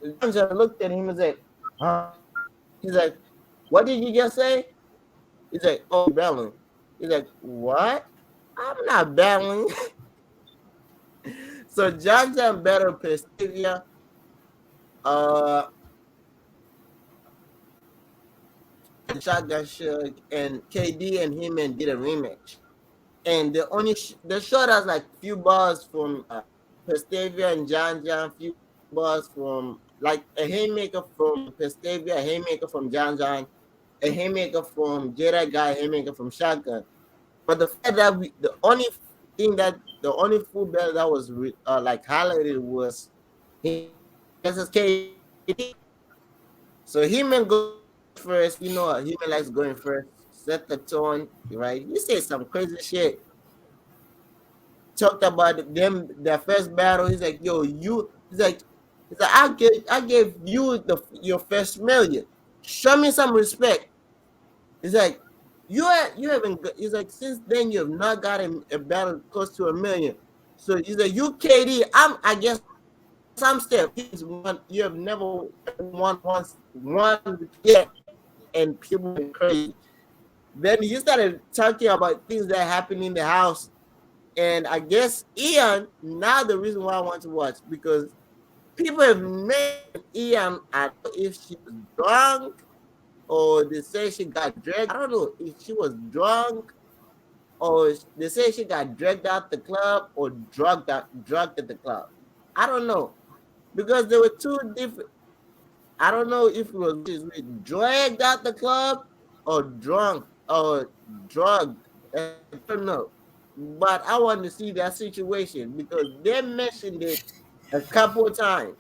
Janjan looked at him and said, huh? He's like, what did you just say? He's like, oh, you're battling. He's like, what? I'm not battling. So Janjan battled Pestivia. Uh, and Shotgun Shug and KD and him and did a rematch. And they showed us like few bars from Pestavia and Janjan, few bars from like a haymaker from Pestavia, a haymaker from Janjan, a haymaker from Jedi Guy, a haymaker from Shotgun. But the fact that the only full battle that was like highlighted was him versus KD. So Heman goes first. You know, Heman likes going first. Set the tone, right? He said some crazy shit. Talked about them their first battle. He's like, yo, he's like, I gave you your first million. Show me some respect. He's like, you haven't. He's like, since then you have not got a battle close to a million. So he's like, you KD, I guess I'm still. You have never won yet, and people went crazy. Then he started talking about things that happened in the house, and I guess Ian. Now the reason why I want to watch because people have mentioned Ian. I don't know if she was drunk or they say she got dragged. I don't know if she was drunk or they say she got dragged out the club or drugged at the club. I don't know because there were two different. I don't know if it was dragged out the club or drunk or drugged. I don't know, but I want to see that situation because they mentioned it a couple of times,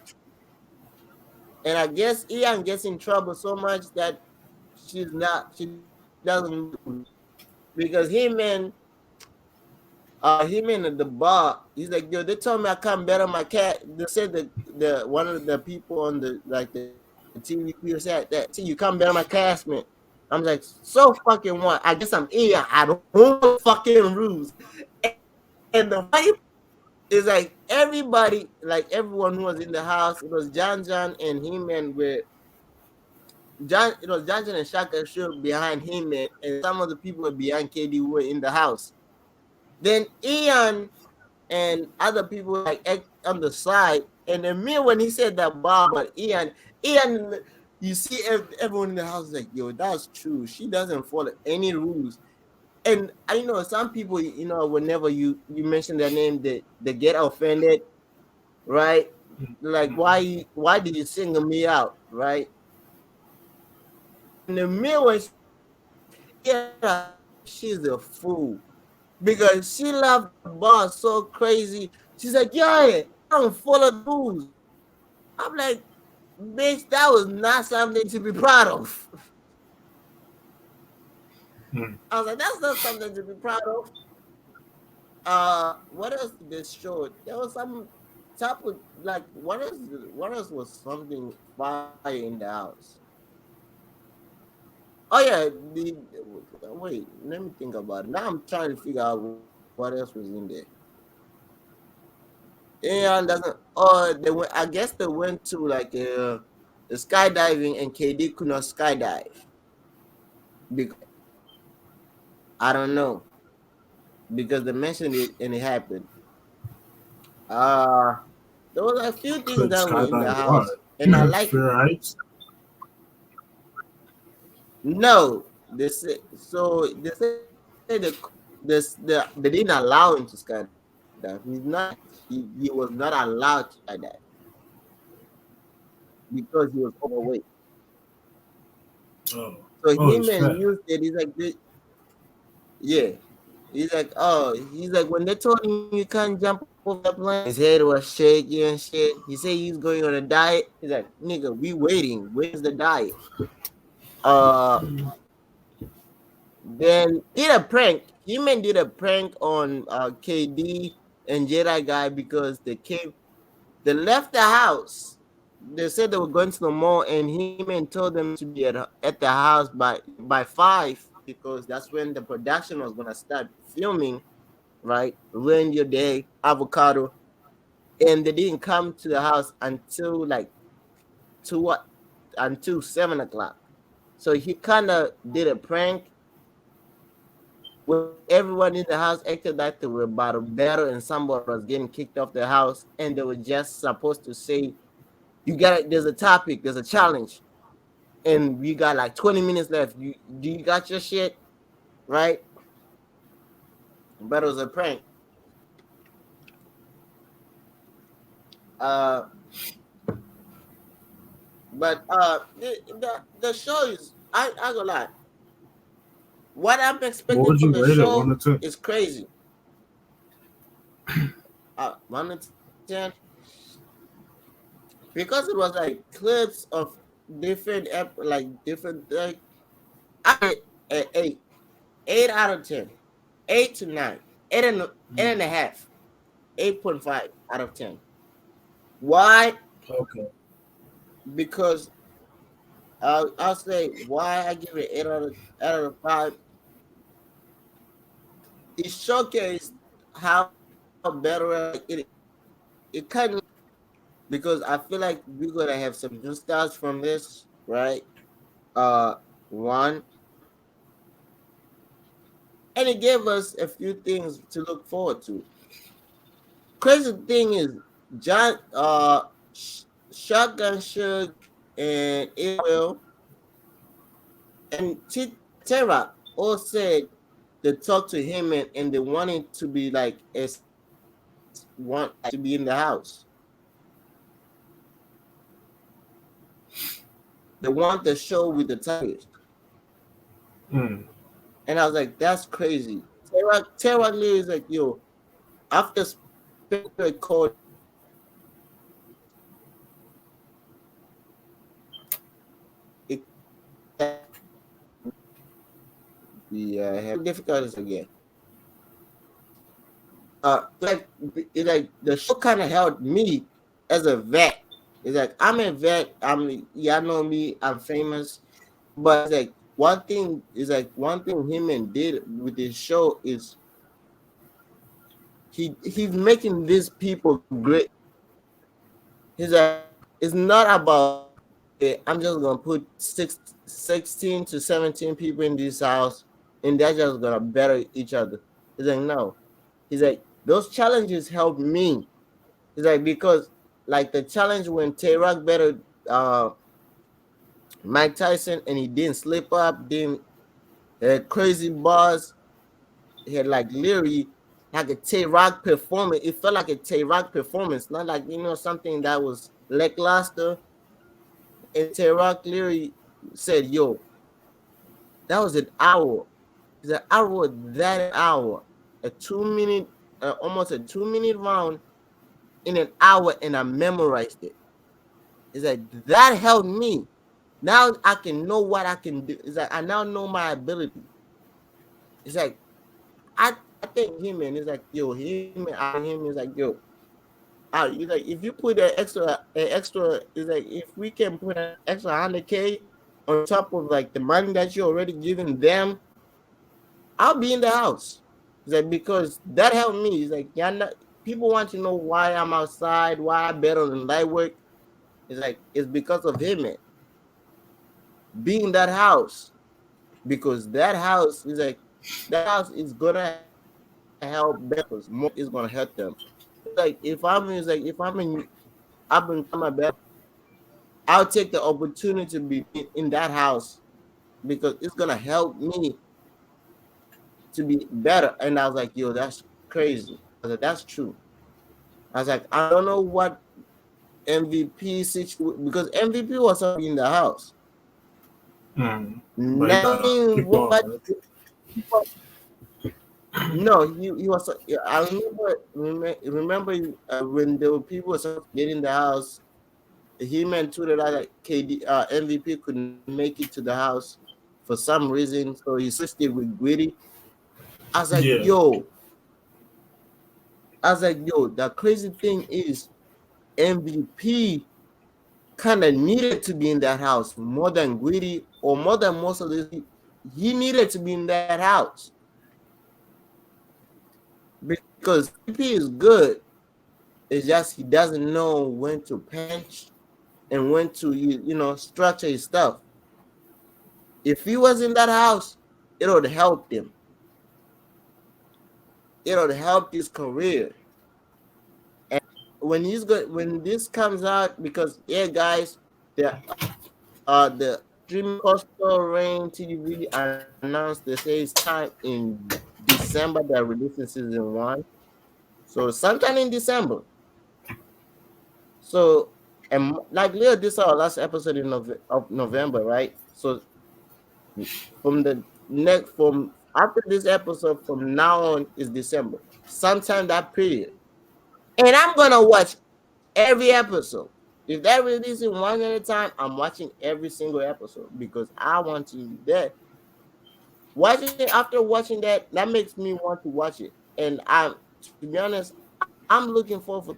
and I guess Ian gets in trouble so much that she doesn't want to because him and the bar, he's like, yo, they told me I can't bet on my cat. They said the one of the people on the like the TV said that see you can't bet on my cast, man. I'm like, so fucking what? I guess I'm Ian. I don't know fucking rules. And the funny is like everybody, like everyone who was in the house, it was John and him and with John, it was John and Shaka Show behind him, and some of the people behind KD were in the house. Then Ian and other people like on the side, and then me when he said that bar, but Ian, you see everyone in the house is like, yo, that's true. She doesn't follow any rules. And I know some people, whenever you mention their name, they get offended, right? Like, why did you single me out, right? And the mirror when yeah, she's a fool because she loved the boss so crazy. She's like, yeah, I don't follow the rules. I'm like, bitch, that was not something to be proud of. Mm. I was like, that's not something to be proud of. What else did they show? There was some type of like what else was something fire in the house? Oh yeah, the wait, let me think about it. Now I'm trying to figure out what else was in there. And doesn't they went I guess they went to like the skydiving and KD could not skydive because I don't know because they mentioned it and it happened. Uh there was a few things Could that were in the skydive why? house and I like Fear heights. no they didn't allow him to skydive. He was not allowed to skydive because he was overweight. Oh, So oh, him he's and fat. you said he's like yeah. He's like when they told him you can't jump off that plane, his head was shaky and shit. He said he's going on a diet. He's like, nigga, we waiting. Where's the diet? Uh then did a prank. He did a prank on KD and Jedi guy because they left the house. They said they were going to the mall, and he told them to be at the house by 5 because that's when the production was gonna start filming. Right, ruin your day, avocado, and they didn't come to the house until like two what until 7 o'clock. So he kind of did a prank where everyone in the house acted like they were about to battle, and somebody was getting kicked off the house, and they were just supposed to say, "You got it. There's a topic. There's a challenge." And we got like 20 minutes left. You got your shit right, but it was a prank. Uh, but the show is I go lie. What I'm What expecting would from you the rate it? One show to ten. is crazy. 1 to 10 because it was like clips of different like different like I rate 8 out of 10, 8 to 9, eight and a half, 8.5 out of 10. Why? Okay. Because I'll say why I give it 8 out of 5. It showcased how better it kind of because I feel like we're gonna have some new stars from this, right? One, and it gave us a few things to look forward to. Crazy thing is, John, Shotgun Shug, and Will, and Terra all said they talked to him and they wanted to be like as want to be in the house. They want the show with the Tigers. Mm. And I was like, that's crazy. Terra Lee is like, yo, after spending a code, it the difficulties again. Like it like the show kind of held me as a vet. It's like I'm a vet. Y'all know me. I'm famous, but it's like one thing him and did with his show is he's making these people great. He's like, it's not about, okay, I'm just gonna put 16 to 17 people in this house and they're just gonna better each other. He's like, no. He's like, those challenges help me. He's like, because like the challenge when Tay Rock bettered Mike Tyson and he didn't slip up, didn't had crazy bars, he had like literally like a Tay Rock performance. It felt like a Tay Rock performance, not like something that was lackluster. And Tay Rock literally said, "Yo, that was an hour. It's an hour, that an hour, a 2 minute, almost a 2 minute round in an hour, and I memorized it. It's like that helped me. Now I can know what I can do. It's like I now know my ability. It's like I think him and it's like yo him and I him is like yo. You like if you put an extra is like if we can put an extra 100K on top of like the money that you already given them, I'll be in the house. It's like because that helped me. It's like yeah, people want to know why I'm outside, why I bet on the light work. It's like it's because of him, man. Being that house because that house is like that house is gonna help betters more than it's gonna hurt them. If I'm in up and come my bet, I'll take the opportunity to be in that house because it's gonna help me to be better. And I was like, yo, that's crazy. I was like, that's true. I was like, I don't know what MVP situation because MVP was already in the house. But he gotta Knowing keep going, what right? no, he was. Yeah, I remember when the people were supposed to get in the house. He meant tweeted out that KD MVP could not make it to the house for some reason, so he switched it with Gritty. I was like, Yeah. yo, the crazy thing is MVP kind of needed to be in that house more than Gritty or more than most of this. He needed to be in that house because MVP is good. It's just he doesn't know when to pinch and when to structure his stuff. If he was in that house, it would help him. It would help his career. And when this comes out, because yeah, guys, the streaming coastal rain TV announced they say it's time in December they're releasing season one. So sometime in December. So and like Leo, this is our last episode of November, right? So from the next from after this episode from now on is December. Sometime that period. And I'm gonna watch every episode. If they're releasing one at a time, I'm watching every single episode because I want to that. Watching that makes me want to watch it. And to be honest, I'm looking forward for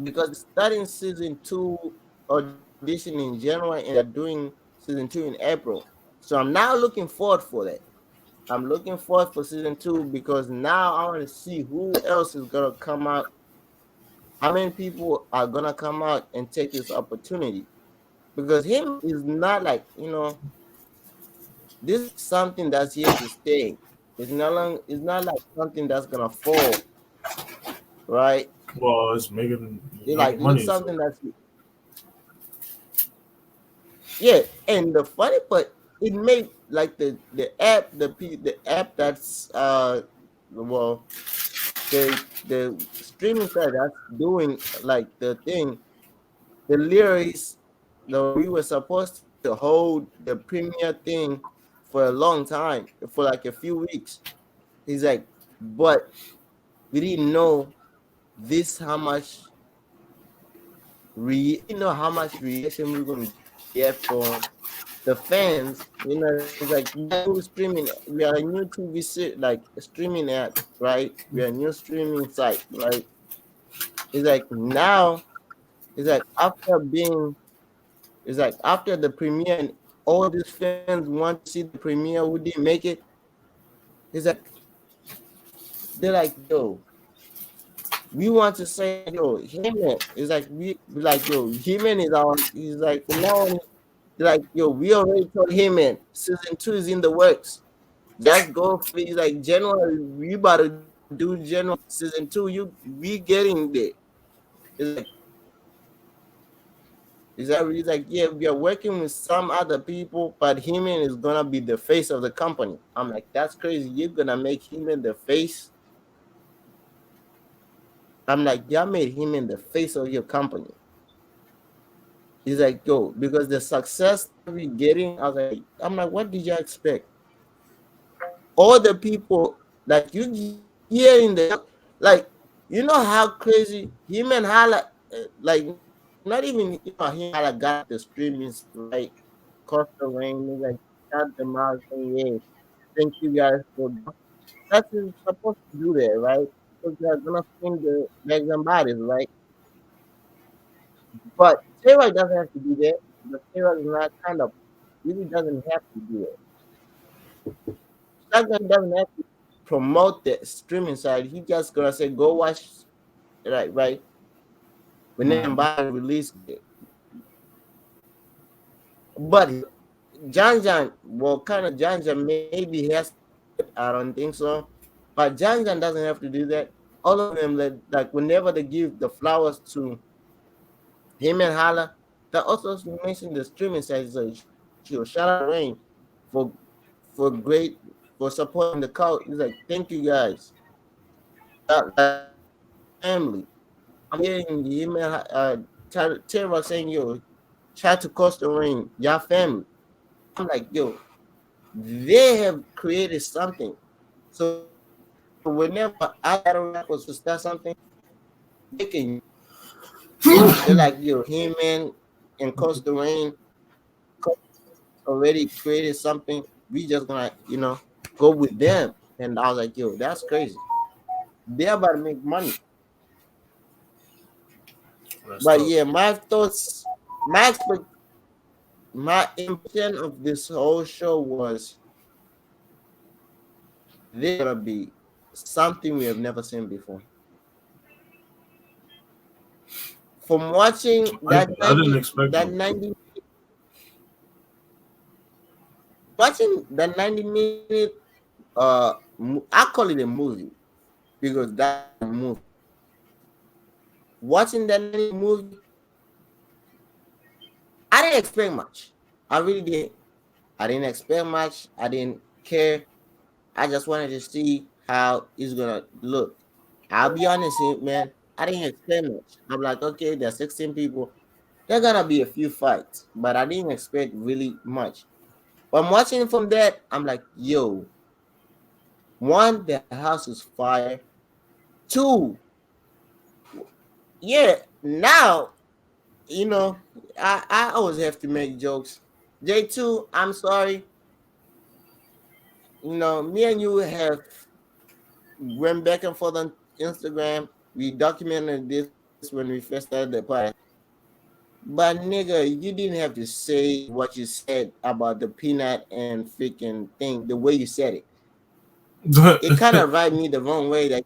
because starting season two audition in January and they're doing season two in April. So I'm now looking forward for that. I'm looking forward for season two because now I want to see who else is gonna come out. How many people are gonna come out and take this opportunity? Because him is not like this is something that's here to stay. It's not like something that's gonna fall, right? Well, it's making Like money, something so that's yeah. And the funny part, it made like the app that's well the streaming side that's doing like the thing, the lyrics, we were supposed to hold the premiere thing for a long time, for like a few weeks. He's like, but we didn't know this how much we didn't know how much reaction we were gonna get from the fans. It's like we are new streaming, we are a new like streaming app, right? We are a new streaming site, right? It's like now, it's like after being, it's like after the premiere and all these fans want to see the premiere who didn't make it. It's like they're like, yo, we want to say like, yo, Heyman is like we like yo, Heyman is our he's like from now on, like yo, we already told Heyman season 2 is in the works. Just go for it's like January, we about to do January season 2. We getting there. It's like he's like, yeah, we are working with some other people, but Heyman is gonna be the face of the company. I'm like, that's crazy. You're gonna make Heyman the face. I'm like, y'all made Heyman the face of your company. He's like, yo, because the success that we getting, I was like, I'm like, what did you expect? All the people like you hear in the like, you know how crazy him and Hala, like not even him and Hala got the streaming right, cost the rain, like shut them out, saying, yeah, thank you guys for that's supposed to do that, right? Because they're gonna stream the legs and bodies, right? But Taylor doesn't have to do that. The Taylor is not kind of really doesn't have to do it. Shotgun doesn't have to promote the streaming side. He just gonna say go watch right when Mm-hmm. everybody release it. But John, well, kind of John maybe he has to do it. I don't think so. But John doesn't have to do that. All of them like whenever they give the flowers to him and Hala, they also mention the streaming side. So shout out to Rain for great for supporting the cause. He's like, thank you guys. Like family. I'm getting the email Tara saying, yo, try to cross the ring, your family. I'm like, yo, they have created something. So whenever other rappers to start something, they can use it. They're like, yo, him man and Costa Rain already created something. We just gonna, go with them. And I was like, yo, that's crazy. They're about to make money. That's But tough. yeah, my thoughts, my expect, my impression of this whole show was this gonna be something we have never seen before. From watching that I didn't 90 expect that it. 90 watching that 90-minute I call it a movie because that's a movie. Watching that 90 movie, I didn't expect much. I really didn't. I didn't expect much. I didn't care. I just wanted to see how it's gonna look. I'll be honest, man. I didn't expect much. I'm like, okay, there's 16 people. There gonna be a few fights, but I didn't expect really much. But I'm watching from that, I'm like, yo, one, the house is fire. Two, yeah, now, I always have to make jokes. J2, I'm sorry. Me and you have went back and forth on Instagram. We documented this when we first started the podcast. But nigga, you didn't have to say what you said about the peanut and freaking thing the way you said it. It kind of rubbed me the wrong way. That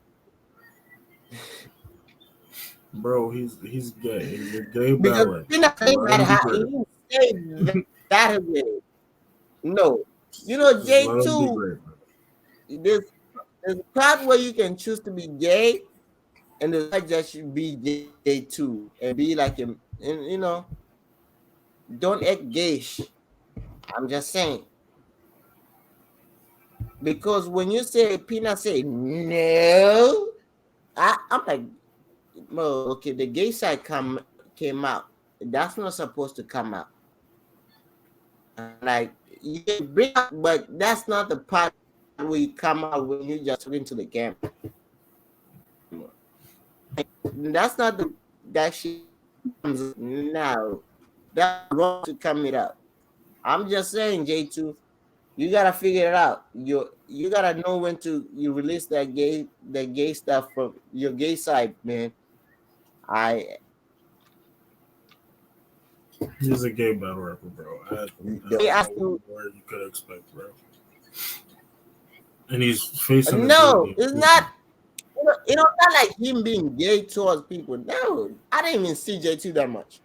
Bro, he's gay. He's a gay because ballet. peanut said Let that him be he great. didn't say that way. No, Just J let him be two. great. There's a part where you can choose to be gay, and there's part that should be J2 and be like him, and don't act gayish. I'm just saying because when you say peanut say no, I'm like, well, okay, the gay side came out. That's not supposed to come out. I'm like, you can bring up, but that's not the part where you come out when you just talking to the camera. That's not that shit comes now. That's wrong to come it out. I'm just saying, J2, you gotta figure it out. You gotta know when to you release that gay stuff from your gay side, man. I He's a gay battle rapper, bro. The only That's asked all you, more you could expect, bro. And he's facing a no, dude it's named not. Not like him being gay towards people. No, I didn't even see J2 that much.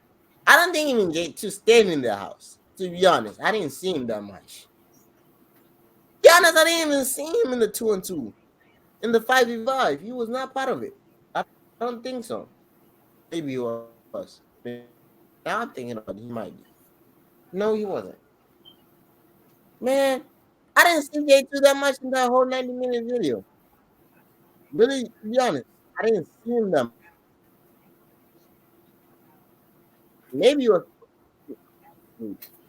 I don't think even J2 stayed in the house. To be honest, I didn't see him that much. Be honest, I didn't even see him in the 2-on-2. In the 5v5, he was not part of it. I don't think so. Maybe he was. Now I'm thinking about it, he might be. No, he wasn't. Man, I didn't see J2 that much in that whole 90-minute video. Really, to be honest, I didn't see him that much. Maybe he was.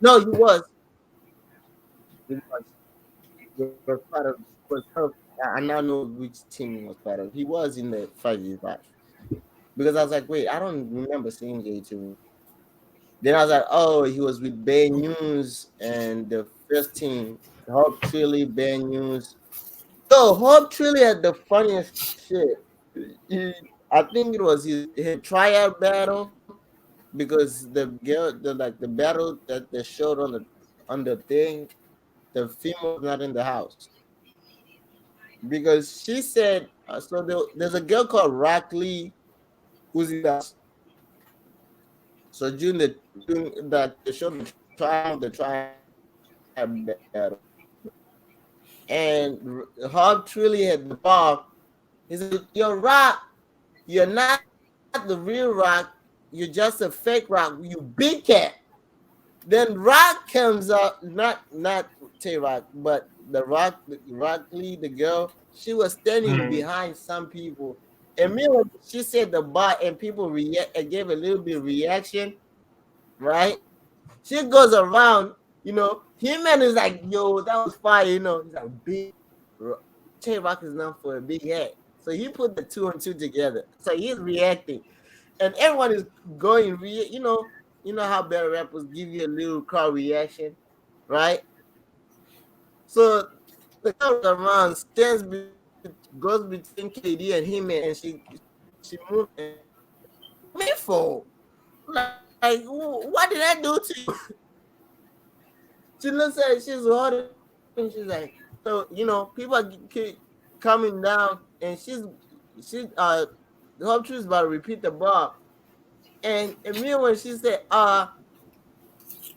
No, he was. He was part of. Was part of. I now know which team he was part of. He was in the 5v5 because I was like, wait, I don't remember seeing J2. Then I was like, oh, he was with Ben News and the first team, Hope Trilly, Ben News. Yo, Hope Trilly had the funniest shit. I think it was his tryout battle because the girl, the battle that they showed on the thing, the female was not in the house because she said so. There's a girl called Rockley who's in the house. So during that they showed the trial battle, and Hog truly had the ball. He said, "You're Rock. You're not the real Rock. You're just a fake Rock. You big cat." Then Rock comes up, not Tay Rock, but Rock Lee, the girl. She was standing mm, behind some people, and me when she said the bot, and people react, gave a little bit of reaction, right? She goes around, him and is like, yo, that was fire, he's like big. Tay Rock is known for a big head. So he put the 2-on-2 together. So he's reacting. And everyone is going, how better rappers give you a little crowd reaction, right? So the girl around goes between KD and him, and she moved and me for like, what did I do to you? She looks at it, she's holding, she's like, so people keep coming down, and she the whole truth is about to repeat the bar, and me when she said the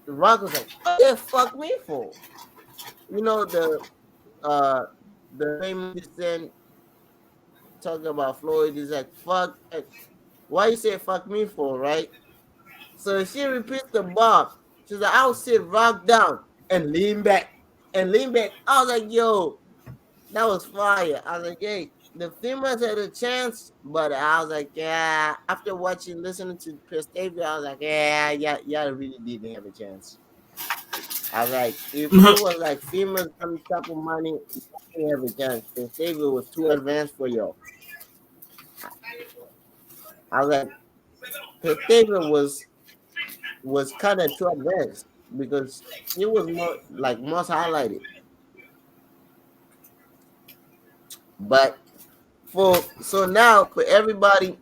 Rock was like, what the fuck me for? Uh the famous descent talking about Floyd is like, fuck, like, why you say fuck me for, right? So she repeats the bar. She's like, I'll sit Rock down and lean back. And lean back. I was like, yo, that was fire. I was like, hey, the females had a chance, but I was like, yeah. After listening to Prestavia, I was like, yeah, really didn't have a chance. I was like, if it was like females on top of money, you didn't have a chance. Prestavia was too advanced for y'all. I was like, Prestavia was kind of too advanced because it was more like most highlighted. But so now for everybody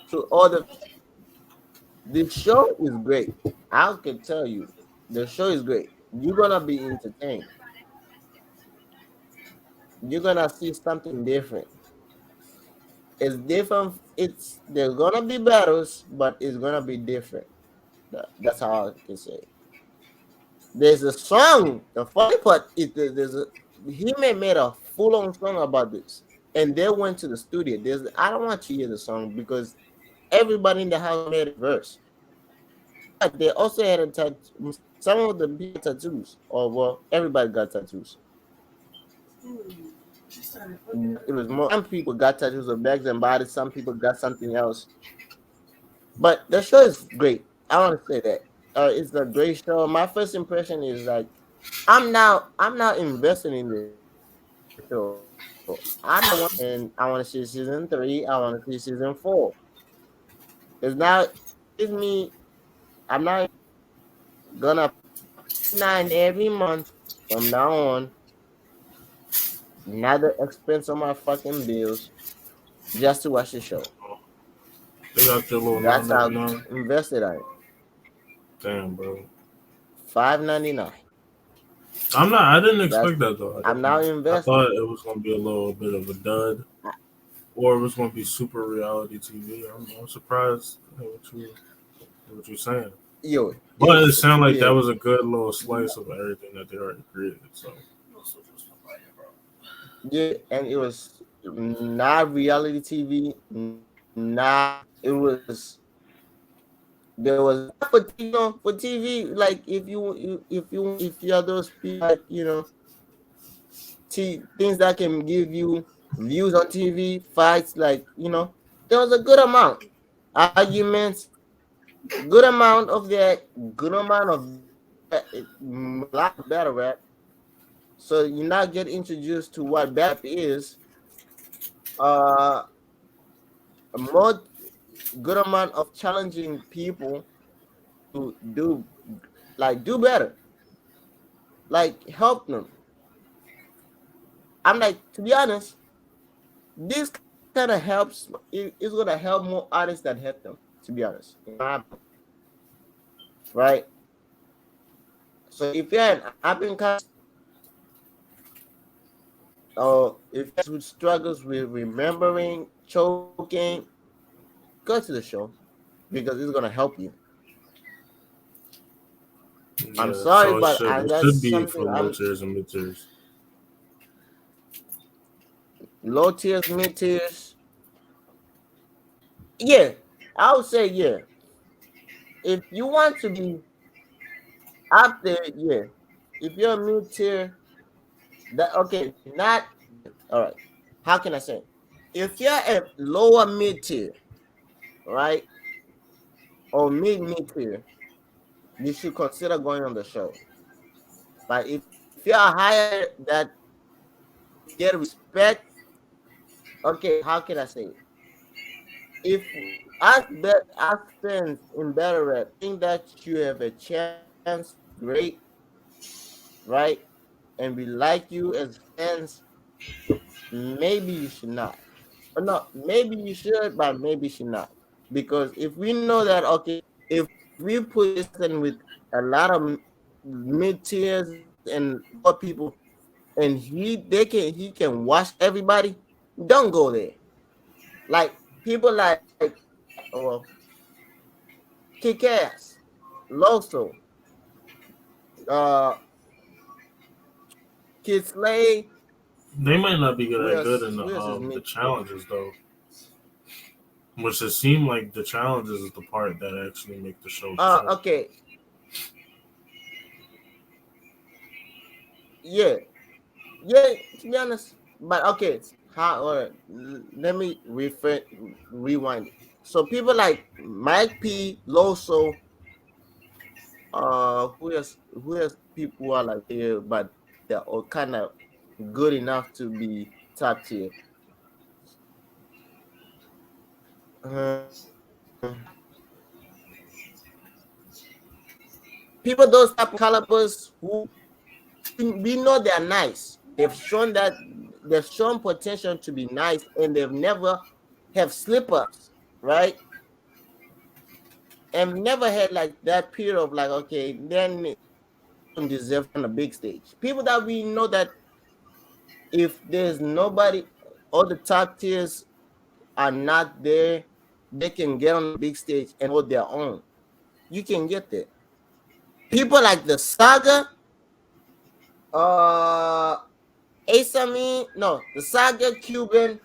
to all the show is great. I can tell you, the show is great. You're gonna be entertained. You're gonna see something different. It's different. There's gonna be battles, but it's gonna be different. That's how I can say it. There's a song. The funny part is there's a he made a full on song about this, and they went to the studio. I don't want to hear the song because everybody in the house made a verse, but they also had a tattoo. Some of the people had tattoos, or well, everybody got tattoos. But it was more. Some people got tattoos of bags and bodies. Some people got something else. But the show is great. I want to say that it's a great show. My first impression is like I'm now invested in the show. I know and I want to see season 3. I want to see season 4. It's now gives me. I'm not gonna pay $9 every month from now on. Another expense on my fucking bills just to watch the show. they got their little That's nine ninety how nine. invested I am. Damn, bro. $5.99. I'm not. I didn't That's expect that though. I I'm now didn't. I investing. thought it was gonna be a little bit of a dud, or it was gonna be super reality TV. I'm surprised at what you're saying. Yo, But it it's sounded like that yeah, was a good little slice of everything that they already created. So yeah, and it was not reality TV, not it was there was for for TV. Like if you are those people like things that can give you views on TV, fights like there was a good amount arguments, good amount of that, good amount of a lot of battle rap. So you now get introduced to what battle rap is. Uh, a more good amount of challenging people to do better, like help them. I'm like, to be honest, this kind of helps. It's gonna help more artists that help them. To be honest, in my opinion, right? So if you're an up and coming, or if you're who struggles with remembering, choking, go to the show because it's gonna help you. I'm yeah, sorry, so but it that's should be something for low I'm tiers and mid tiers. low tiers, mid tiers. Yeah, I would say yeah. If you want to be up there, yeah. If you're a mid tier, that okay, not all right. How can I say? If you're a lower mid tier, right, or mid tier, you should consider going on the show. But if you're higher that get respect, okay, how can I say it? If us fans in battle rap think that you have a chance to be great, right, and we like you as fans, maybe you should not. Or no, maybe you should, but maybe you should not. Because if we know that, okay, if we put this person with a lot of mid tiers and lower people, and he can wash everybody, don't go there. Like people like well, Kick Ass, Loso, uh, Kid Slay. They might not be good at good in Who else is the mid tier? challenges though, which it seemed like the challenges is the part that actually make the show successful. Okay, yeah, yeah. To be honest, but okay, how? All right, let me rewind it. So people like Mike P, Loso, who else people who are like there, but they're all kind of good enough to be top tier. Uh, People those type of calibers who we know they're nice. They've shown potential to be nice, and they've never have slip ups, right? And never had like that period of like, okay, then they don't deserve on a big stage. People that we know that if there's nobody, all the top tiers are not there, they can get on a big stage and hold their own. You can get there. People like the Saga, uh, Asami, no, the Saga Cuban.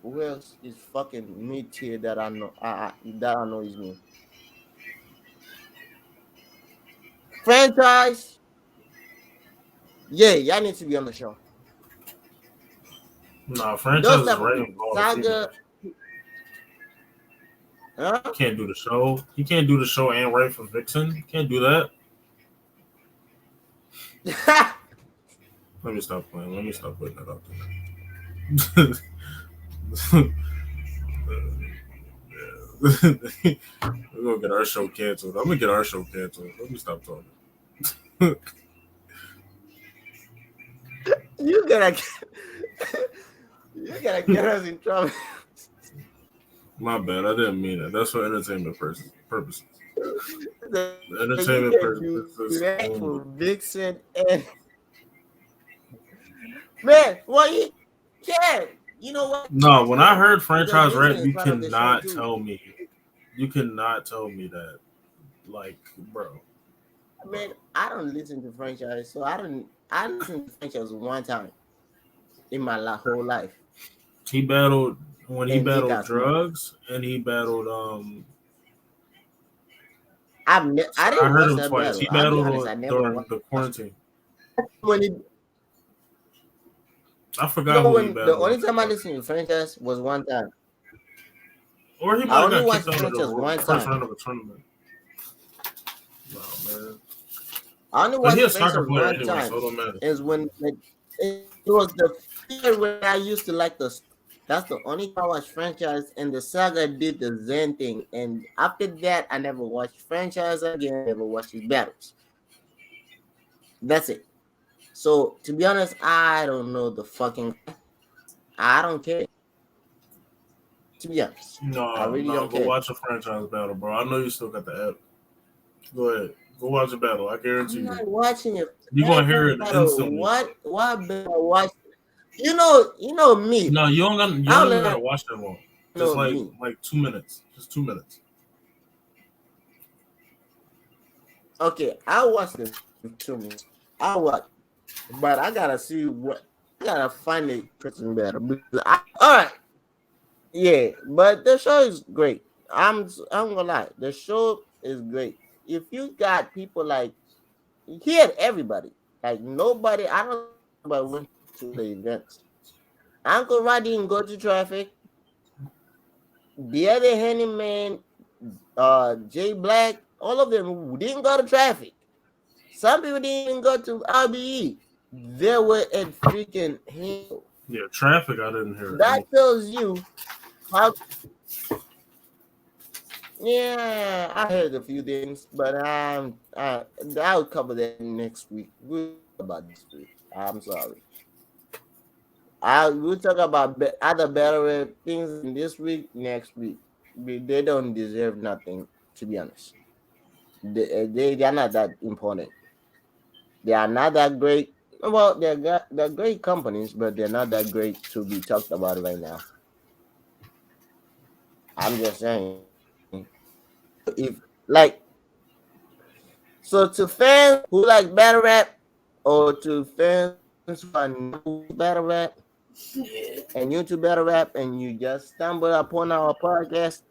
Who else is fucking mid tier that I know? That I know is me. Franchise, yeah, y'all need to be on the show. Nah, Those franchise is type of right people, involved with females. Saga, huh? He can't do the show. He can't do the show and write for Vixen. He can't do that. Let me stop playing. Let me stop putting that out there. We're gonna get our show canceled. I'm gonna get our show canceled. Let me stop talking. you gotta, you gotta get us in trouble. My bad. I didn't mean it. That's for entertainment purposes. So you Entertainment can do purposes that only. for Vixen and man, well you can. You know why? No, when I heard Because franchise Vixen rap, is you part of the show cannot too. tell me. You cannot tell me that. Like, bro, I bro. mean, I don't listen to franchise, so I listened to franchise one time in my whole life, He battled when he and he battled got smoked. drugs and he battled I I didn't heard watch him that twice. He battle. I'll be battled honest, I never during watched the quarantine. when it. I You forgot know who he when the battled only with. time I listened to franchise was one time. Or he might I have only got watched kicked the out of franchise the one first time. round of a tournament. Oh man. I only But he watched a soccer franchise player one anyway, so time. it don't matter. Is when it was the period when I used to like the. That's the only time I watched franchise, and the saga did the Zen thing. And after that, I never watched franchise again. Never watched his battles. That's it. So to be honest, I don't know the fucking guy. I don't care. To be honest, I No, really no, don't go care. watch a franchise battle, bro. I know you still got the app. Go ahead. Go watch a battle. I guarantee I'm you. not watching a You're gonna hear franchise it battle. instantly. What better watch? You know me. No, you I'll don't even gotta let watch that long. you Just know me. like 2 minutes. Just 2 minutes. Okay, I'll watch the 2 minutes. I'll watch, but I gotta see what I gotta find the person better. All right, yeah, but the show is great. I'm gonna lie, the show is great. If you got people like he had everybody, like nobody. I don't think nobody went to the events. Uncle Rod didn't go to traffic. The other handyman, Jay Black, all of them didn't go to traffic. Some people didn't even go to RBE. They were at freaking Hill. Yeah, traffic. I didn't hear That anything. tells you how. Yeah, I heard a few things, but I'll cover that next week. We'll talk about this week. I'm sorry. We'll talk about other better things in this week next week. They don't deserve nothing, to be honest. They are not that important. They are not that great. Well, they're great companies, but they're not that great to be talked about right now. I'm just saying. If like so to fans who like battle rap, or to fans who are new to battle rap and you to battle rap, and you just stumble upon our podcast,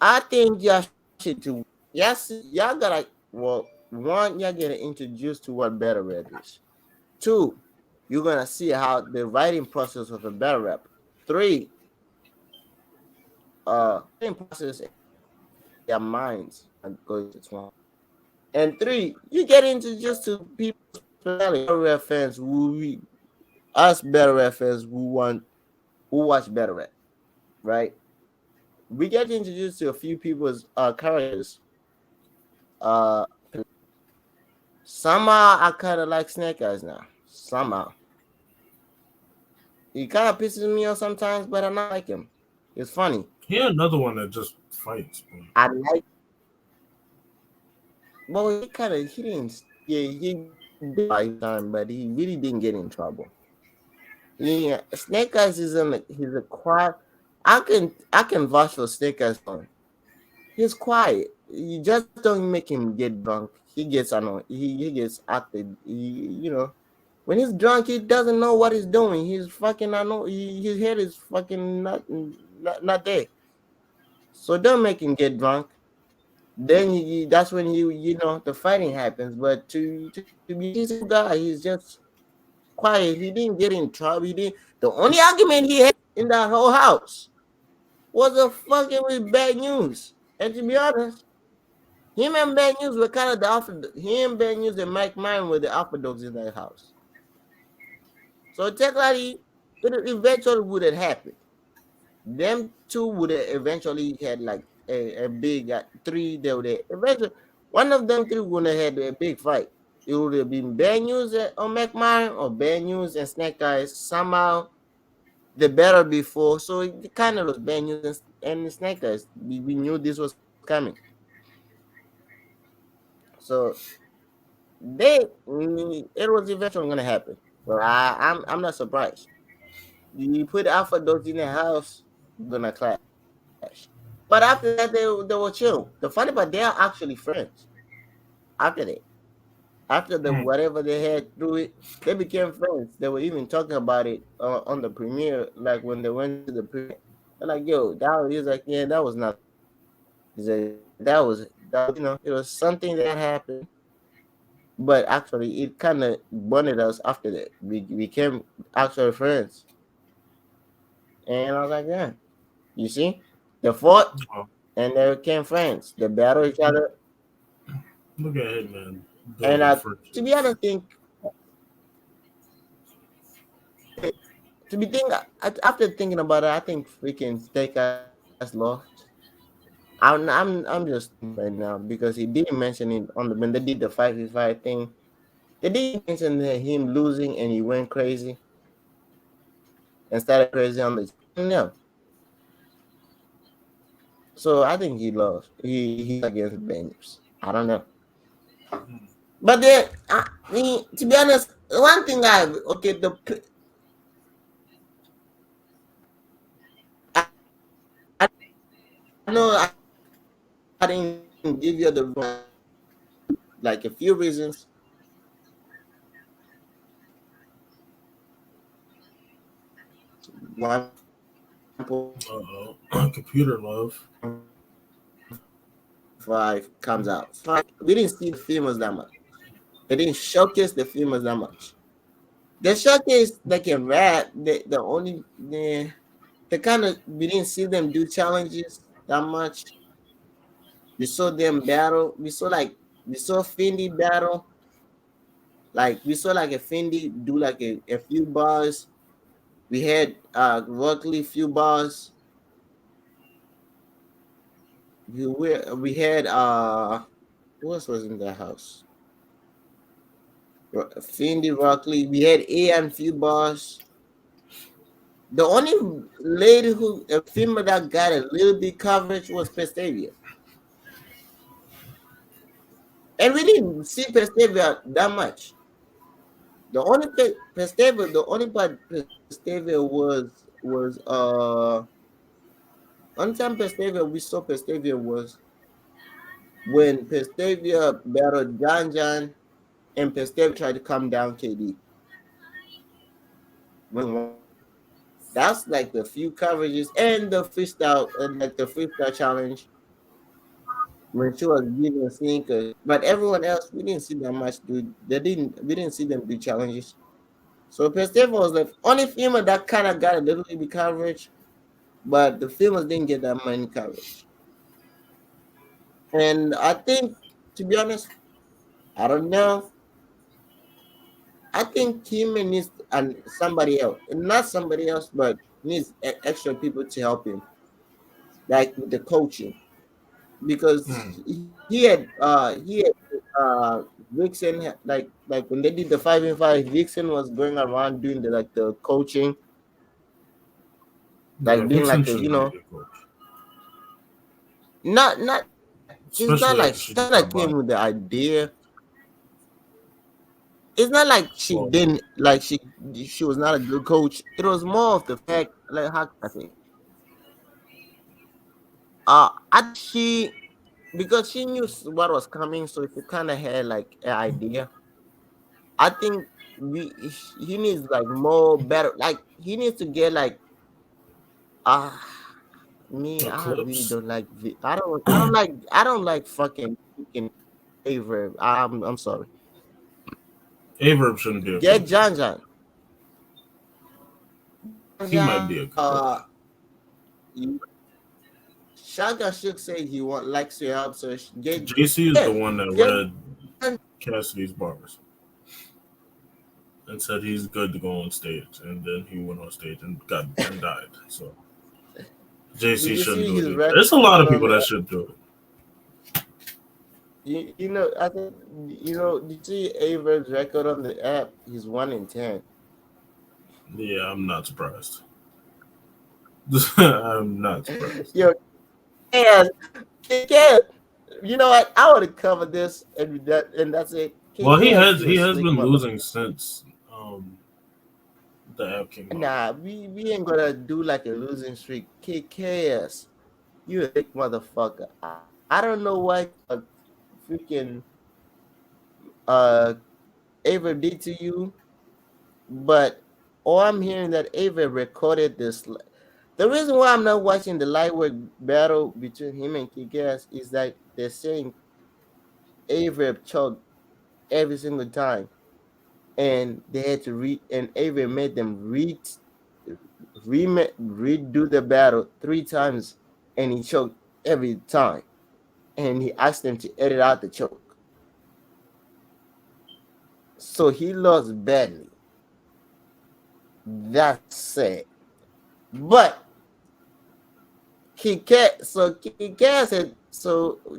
I think y'all should too. Yes, y'all gotta. Well, one, y'all get introduced to what battle rap is. Two, you're gonna see how the writing process of a battle rap. Three, writing process and their minds are going to intertwine. And three, you get introduced to people's personality. Battle rap fans us battle rap fans who watch battle rap, right? We get introduced to a few people's characters. Uh, Somehow I kind of like Snake Eyes now. Somehow he kind of pisses me off sometimes, but I not like him. It's funny. He had another one that just fights. Bro. I like. Well, he didn't. Yeah, he did fight time, but he really didn't get in trouble. Yeah, Snake Eyes he's a quiet. I can vouch for Snake Eyes on. He's quiet. You just don't make him get drunk. He gets annoyed. He gets acted. When he's drunk, he doesn't know what he's doing. He's fucking annoyed. His head is fucking not there. So don't make him get drunk. Then that's when the fighting happens. But to be a peaceful guy, he's just quiet. He didn't get in trouble. He didn't. The only argument he had in that whole house was a fucking with bad news. And to be honest, him and bad news were kind of the alpha. Him, bad news, and Mike Mine were the alpha dogs in that house. So technically, it eventually would have happened. Them two would have eventually had like a big three. They would have eventually one of them three would have had a big fight. It would have been bad news on McMahon or bad news and Snake Eyes somehow. the battle before, so it kind of was bad news and snake us. We knew this was coming, so it was eventually gonna happen. But I'm not surprised. You put Alpha Dogs in the house, gonna clash. But after that, they were chill. The funny part, they are actually friends. After that, after the Mm. whatever they had through it, they became friends. They were even talking about it on the premiere, like when they went to the premiere. They're like, "Yo, that was," he was like, "Yeah, that was nothing." He said, that was it was something that happened, but actually, it kind of bonded us after that. We became actual friends, and I was like, "Yeah, you see, they fought Oh, and they became friends. They battled each other, look at Hitman and building to be friendships. honest, think to be think after thinking about it, I think freaking Steakhouse lost. I'm just thinking right now because he didn't mention it on the when they did the 5v5 thing. They didn't mention that him losing and he went crazy and started crazy on the chat. I don't know. So I think he lost. He lost against Bengals. I don't know. Mm. But then, to be honest, one thing okay I know I didn't give you the like a few reasons. One point Computer love. 5 comes out. We didn't see the females that much. They didn't showcase the females that much. They showcased they can rap. The only the kind of we didn't see them do challenges that much. We saw them battle. We saw Fendi battle. Like we saw like a Fendi do like a few bars. We had roughly few bars. We had who else was in the house? Fendi Rockley. We had A and few bars. The only lady who a female that got a little bit coverage was Pestavia. And we didn't see Pestavia that much. The only part Pestavia was only time Pestavia we saw Pestavia was when Pestavia battled John John and Pestavia tried to come down KD. That's like the few coverages and the freestyle, like the freestyle challenge when she was giving sneakers. But everyone else, we didn't see that much. Dude, they didn't. We didn't see them do challenges. So Pesteva was the only female that kind of got a little bit coverage, but the females didn't get that many coverage. And I think, to be honest, I don't know. I think Kim needs and somebody else, and not somebody else, but needs extra people to help him, like with the coaching, because Mm. he had Vixen like when they did the 5v5, Vixen was going around doing the like the coaching, Yeah, like being Vixen like a should be a good coach, not it's not especially like after she she kind just of got came bought. with the idea. It's not like she Well, didn't like she was not a good coach. It was more of the fact like how can I say? I think she because she knew what was coming, so she kind of had like an idea. I think he needs like more better. Like he needs to get like ah me. I really Eclipse. don't like. I don't like fucking freaking Averb. I'm sorry. Averb shouldn't be a Get coach. John John. He might be John a good coach. Shaka should say he likes to help. So JC is yeah, the one that get read Cassidy's bars and said he's good to go on stage, and then he went on stage and got and died. So Did JC you shouldn't see do it his either. record There's a lot of on people the that app? should do it. I think did you see Averb's record on the app? He's 1 in 10. Yeah, I'm not surprised. I'm not surprised. Yo, Chaos, Chaos. You know what? I want to cover this and that's it. Well, Chaos, you he a has slick been losing motherfucker. since the app came out. Nah, we ain't gonna do like a losing streak. Chaos, you a slick motherfucker. I don't know what freaking uh Ava did to you, but all I'm hearing that Ava recorded this. The reason why I'm not watching the lightweight battle between him and Kick-Ass is that they're saying Ava choked every single time, and they had to and Ava made them redo the battle 3 times, and he choked every time, and he asked them to edit out the choke, so he lost badly. That's sad, but Kikaz had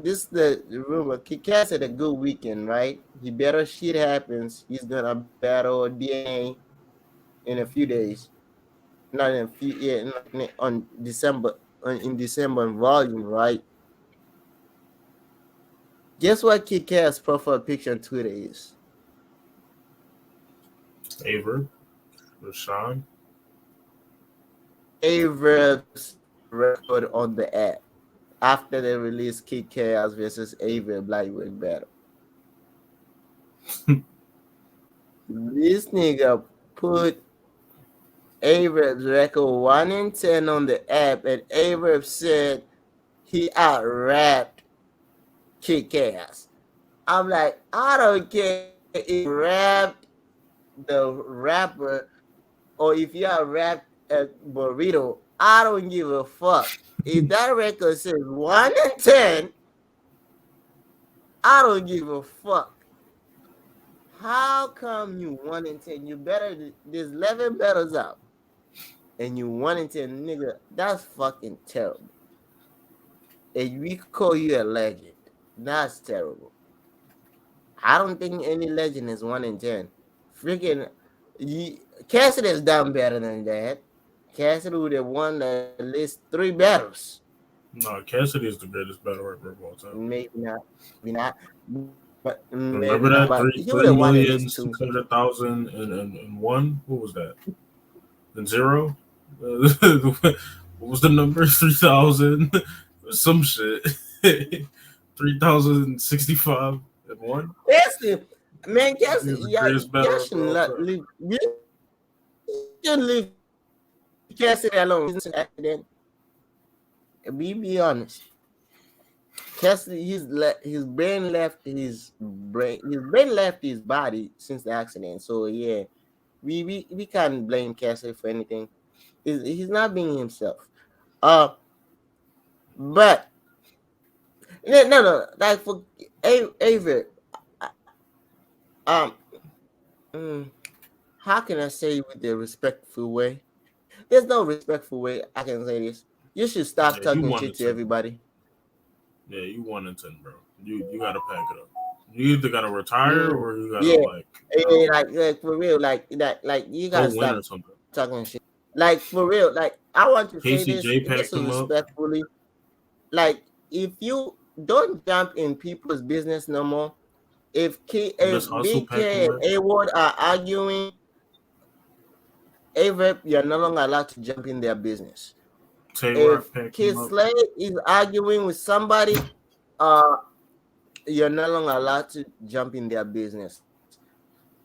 this the rumor. Kikaz had a good weekend, right? He better shit happens. He's gonna battle DNA in a few days. Not in a few, yeah, on December in December in volume, right? Guess what Kikaz profile picture on Twitter is? Aver, Rashawn. Aver's record on the app after they released Kikaz versus Aver Blackwood battle. This nigga put Aver's record 1 in 10 on the app, and Aver said he out rapped Kick Ass. I'm like, I don't care if you rapped the rapper or if you out rapped a burrito. I don't give a fuck. If that record says 1 in 10, I don't give a fuck. How come you 1 in 10? You better, there's 11 battles out, and you 1 in 10, nigga. That's fucking terrible. And we call you a legend. That's terrible. I don't think any legend is 1 in 10. Freaking, Cassidy has done better than that. Cassidy would have won at least 3 battles. No, Cassidy is the greatest battle rapper of all time. Maybe not, but maybe Remember not. that But he would three have won at million least six two. hundred thousand and one? What was that? And zero? What was the number? 3,000? Some shit. 3,065 and one? Cassidy, man, He's Cassidy, the yeah, greatest battle y'all rapper of shouldn't all time. leave. You shouldn't leave Cassidy alone. He's an accident. Be honest. Cassidy, his brain left his brain left his body since the accident. So yeah, we can't blame Cassidy for anything. He's not being himself. Uh, but no, like for Avery, um, mm, how can I say it with a respectful way? There's no respectful way I can say this. You should stop Yeah, you talking one shit and to ten, bro. everybody. Yeah, you 1 and 10, bro. You gotta pack it up. You either gotta retire Mm, or you gotta yeah, like I don't know, like for real, like that, like you go gotta win or stop something. talking shit. Like for real, like I want to say this KCJ this packed him up. respectfully. Like if you don't jump in people's business no more, if Miss Hustle Big packed K him and up. A Ward are arguing, AVEP, you're no longer allowed to jump in their business. Tay Rock If packed him Kid up. Slade is arguing with somebody, uh, you're no longer allowed to jump in their business.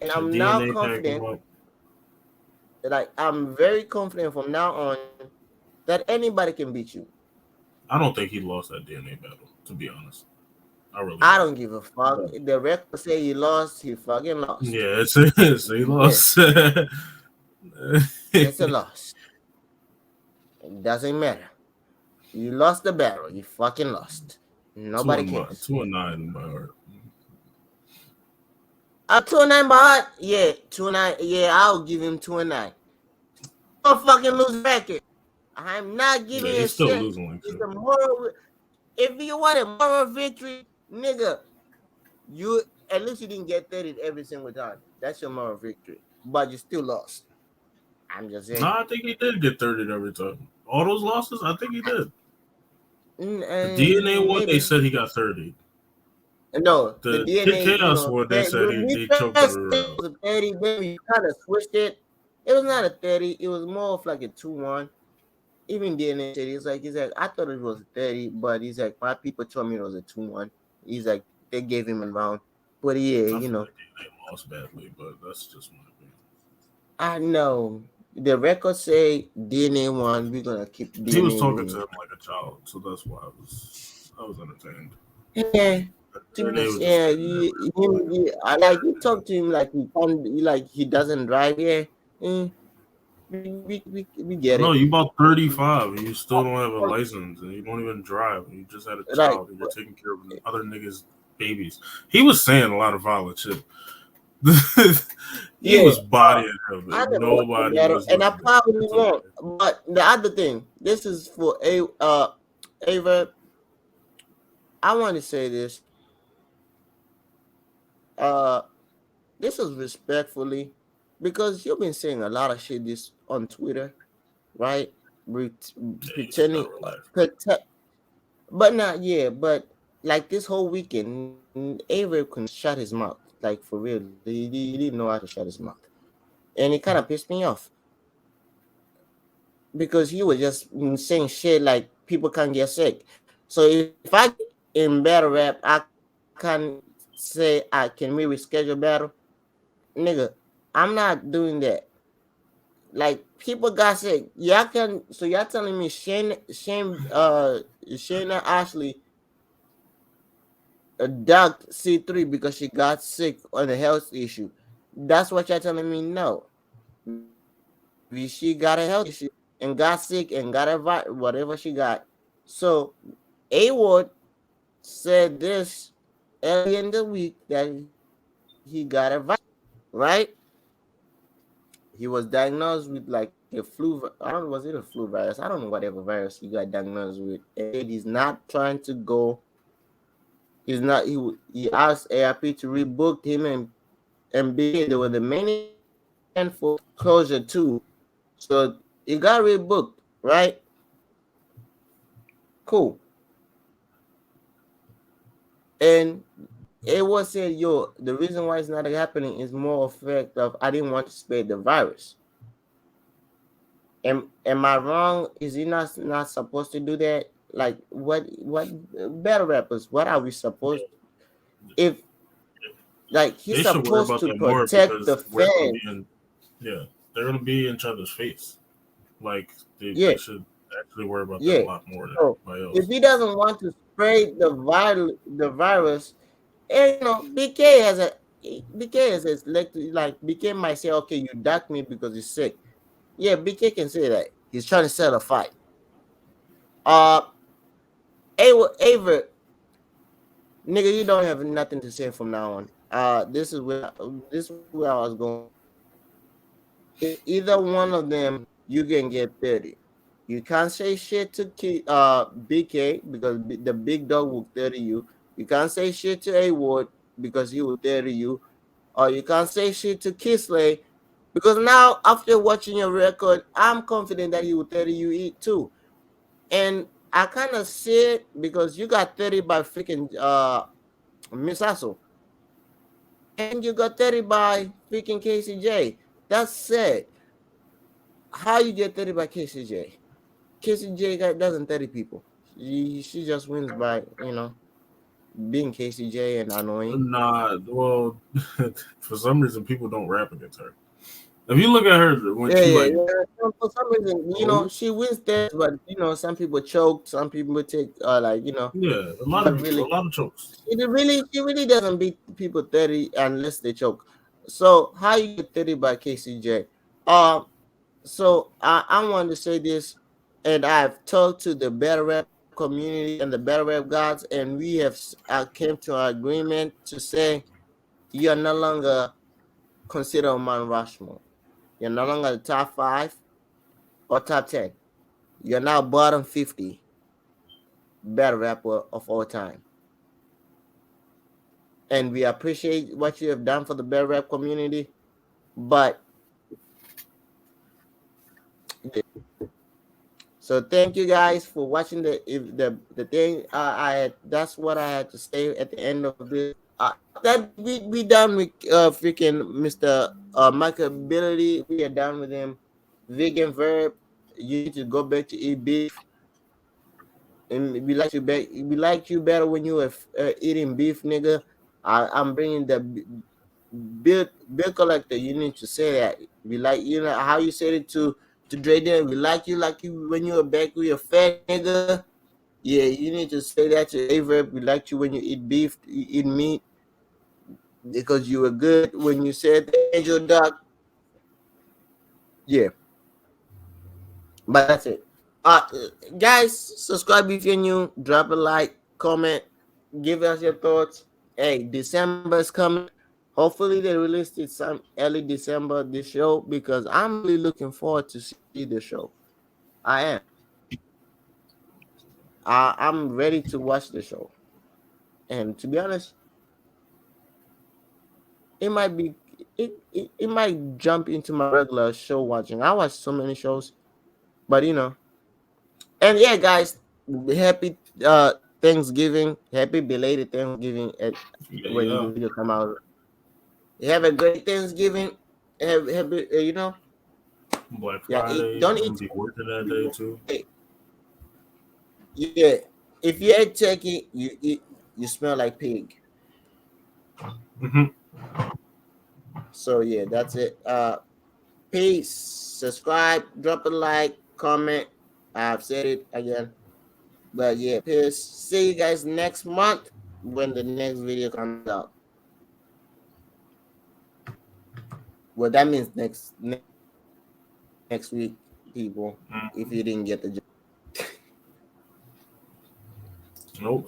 And I'm now DNA confident, packed him up. like I'm very confident from now on that anybody can beat you. I don't think he lost that DNA battle, to be honest. I really I don't. don't give a fuck. But The record say he lost, he fucking lost. yeah, it's he Yeah, lost. it's a loss. It doesn't matter. You lost the battle. You fucking lost. Nobody cares. 2 and 9 by heart. 2-9 by heart? Yeah, 2-9. Yeah, I'll give him 2-9. Still a fucking losing record. I'm not Yeah, giving a he's still shit. losing like It's shit. a moral. If you want a moral victory, nigga, you at least you didn't get 30 every single time. That's your moral victory. But you still lost. I'm just saying. Nah, I think he did get 30 every time. All those losses, I think he did. The DNA one, they Maybe said he got 30. no, the The Kid DNA. Chaos one, they said When we he choked first her said it around. was a 30, then we kind of switched it. It was not a 30. It was more of like a 2-1. Even DNA said he's like I thought it was a 30, but he's like my people told me it was a 2-1. He's like they gave him a round, but yeah, I feel like DNA lost badly, but that's just my opinion. I know the records say DNA one. We're gonna keep He was DNA talking to winning. him like a child, so that's why I was entertained. Yeah, to be DNA honest, was just yeah, standing there I like you talk to him like he can't, like he doesn't drive. Yeah, eh, we get no, it. you about 35 and you still don't have a license and you don't even drive. You just had a Like, child and you're taking care of other niggas' babies. He was saying a lot of violent shit. He yeah, was bodying him I and never watched the nobody battle, was and I looking at him. probably It's won't. okay. But the other thing, this is for Ava. I want to say this. Uh, this is respectfully because you've been saying a lot of shit this on Twitter, right? Re- Yeah, you just Pretending, gotta relax. but not yeah, but like this whole weekend, Avery couldn't shut his mouth. Like for real, he didn't know how to shut his mouth, and it kind of pissed me off because he was just saying shit like people can't get sick. So if I get sick in battle rap, I can say, can we reschedule battle, nigga? I'm not doing that. Like people got sick. Y'all can. So y'all telling me Shayna Ashley ducked C3 because she got sick on a health issue. That's what you're telling me? No. Maybe she got a health issue and got sick and got whatever she got. So A Ward said this early in the week that he got a virus, right? He was diagnosed with like a flu. I don't know, was it a flu virus? I don't know whatever virus he got diagnosed with. And he said he's not trying to go. He's not. He asked ARP to rebook him and BK. They were the main event for Closure 2. So he got rebooked, right? Cool. And it was said, yo, the reason why it's not happening is more effect of I didn't want to spread the virus. Am I wrong? Is he not supposed to do that? Like what battle rappers? What are we supposed to, if like he's They should worry supposed about to that more protect the because we're gonna fans? be in. Yeah, they're gonna be in each other's face. Like they Yeah, should actually worry about that a yeah. lot more than So everybody if else. he doesn't want to spread the virus, and BK has a BK has a like BK might say, okay, you ducked me because he's sick. Yeah, BK can say that. He's trying to sell a fight. Uh Aver, nigga, you don't have nothing to say from now on. This is where I was going. If either one of them, you can get 30. You can't say shit to BK because the big dog will 30 you. You can't say shit to A Ward because he will 30 you. Or you can't say shit to Kisley because now after watching your record, I'm confident that he will 30 you eat too. And I kind of see it because you got 30 by freaking Miss Hassel. And you got 30 by freaking KCJ. That's sad. How you get 30 by KCJ? KCJ doesn't 30 people. She just wins by, being KCJ and annoying. Nah, well, for some reason people don't rap against her. If you look at her when Yeah, she yeah, like yeah. For some reason, goes, she wins 30, but some people choke, some people take yeah, but a really lot of chokes. she really doesn't beat people 30 unless they choke. So how you get 30 by KCJ? Um so I want to say this, and I've talked to the battle rap community and the battle rap gods, and we have came to an agreement to say you are no longer considered a Mount Rushmore. You're no longer the top 5 or top 10. You're now bottom 50 battle rapper of all time. And we appreciate what you have done for the battle rap community, but So thank you guys for watching the thing. That's what I had to say at the end of this. That we done with freaking Mr. Michael Ability. We are done with him. Vegan verb. You need to go back to eat beef. And we like you better when you were eating beef, nigga. I'm bringing the bill collector. You need to say that. We like how you said it to Drayden. We like you when you were back with your fat nigga. Yeah, you need to say that to Averb. We liked you when you eat beef, you eat meat because you were good when you said the angel duck. Yeah, but that's it. Guys, subscribe if you're new. Drop a like, comment, give us your thoughts. Hey, December is coming. Hopefully they released it some early December this show because I'm really looking forward to see the show. I am. I'm ready to watch the show. And to be honest, it might be it might jump into my regular show watching. I watch so many shows, but and yeah, guys, happy Thanksgiving, happy belated Thanksgiving Yeah, when yeah. the video come out. Have a great Thanksgiving. Have Black yeah. Friday. Don't I'm eat gonna be working that day turkey. too. Hey, yeah. If you eat turkey, you smell like pig. Hmm. So yeah, that's it. Peace. Subscribe, drop a like, comment. I've said it again. But yeah, peace. See you guys next month when the next video comes out. Well, that means next week, people. If you didn't get the joke. Nope.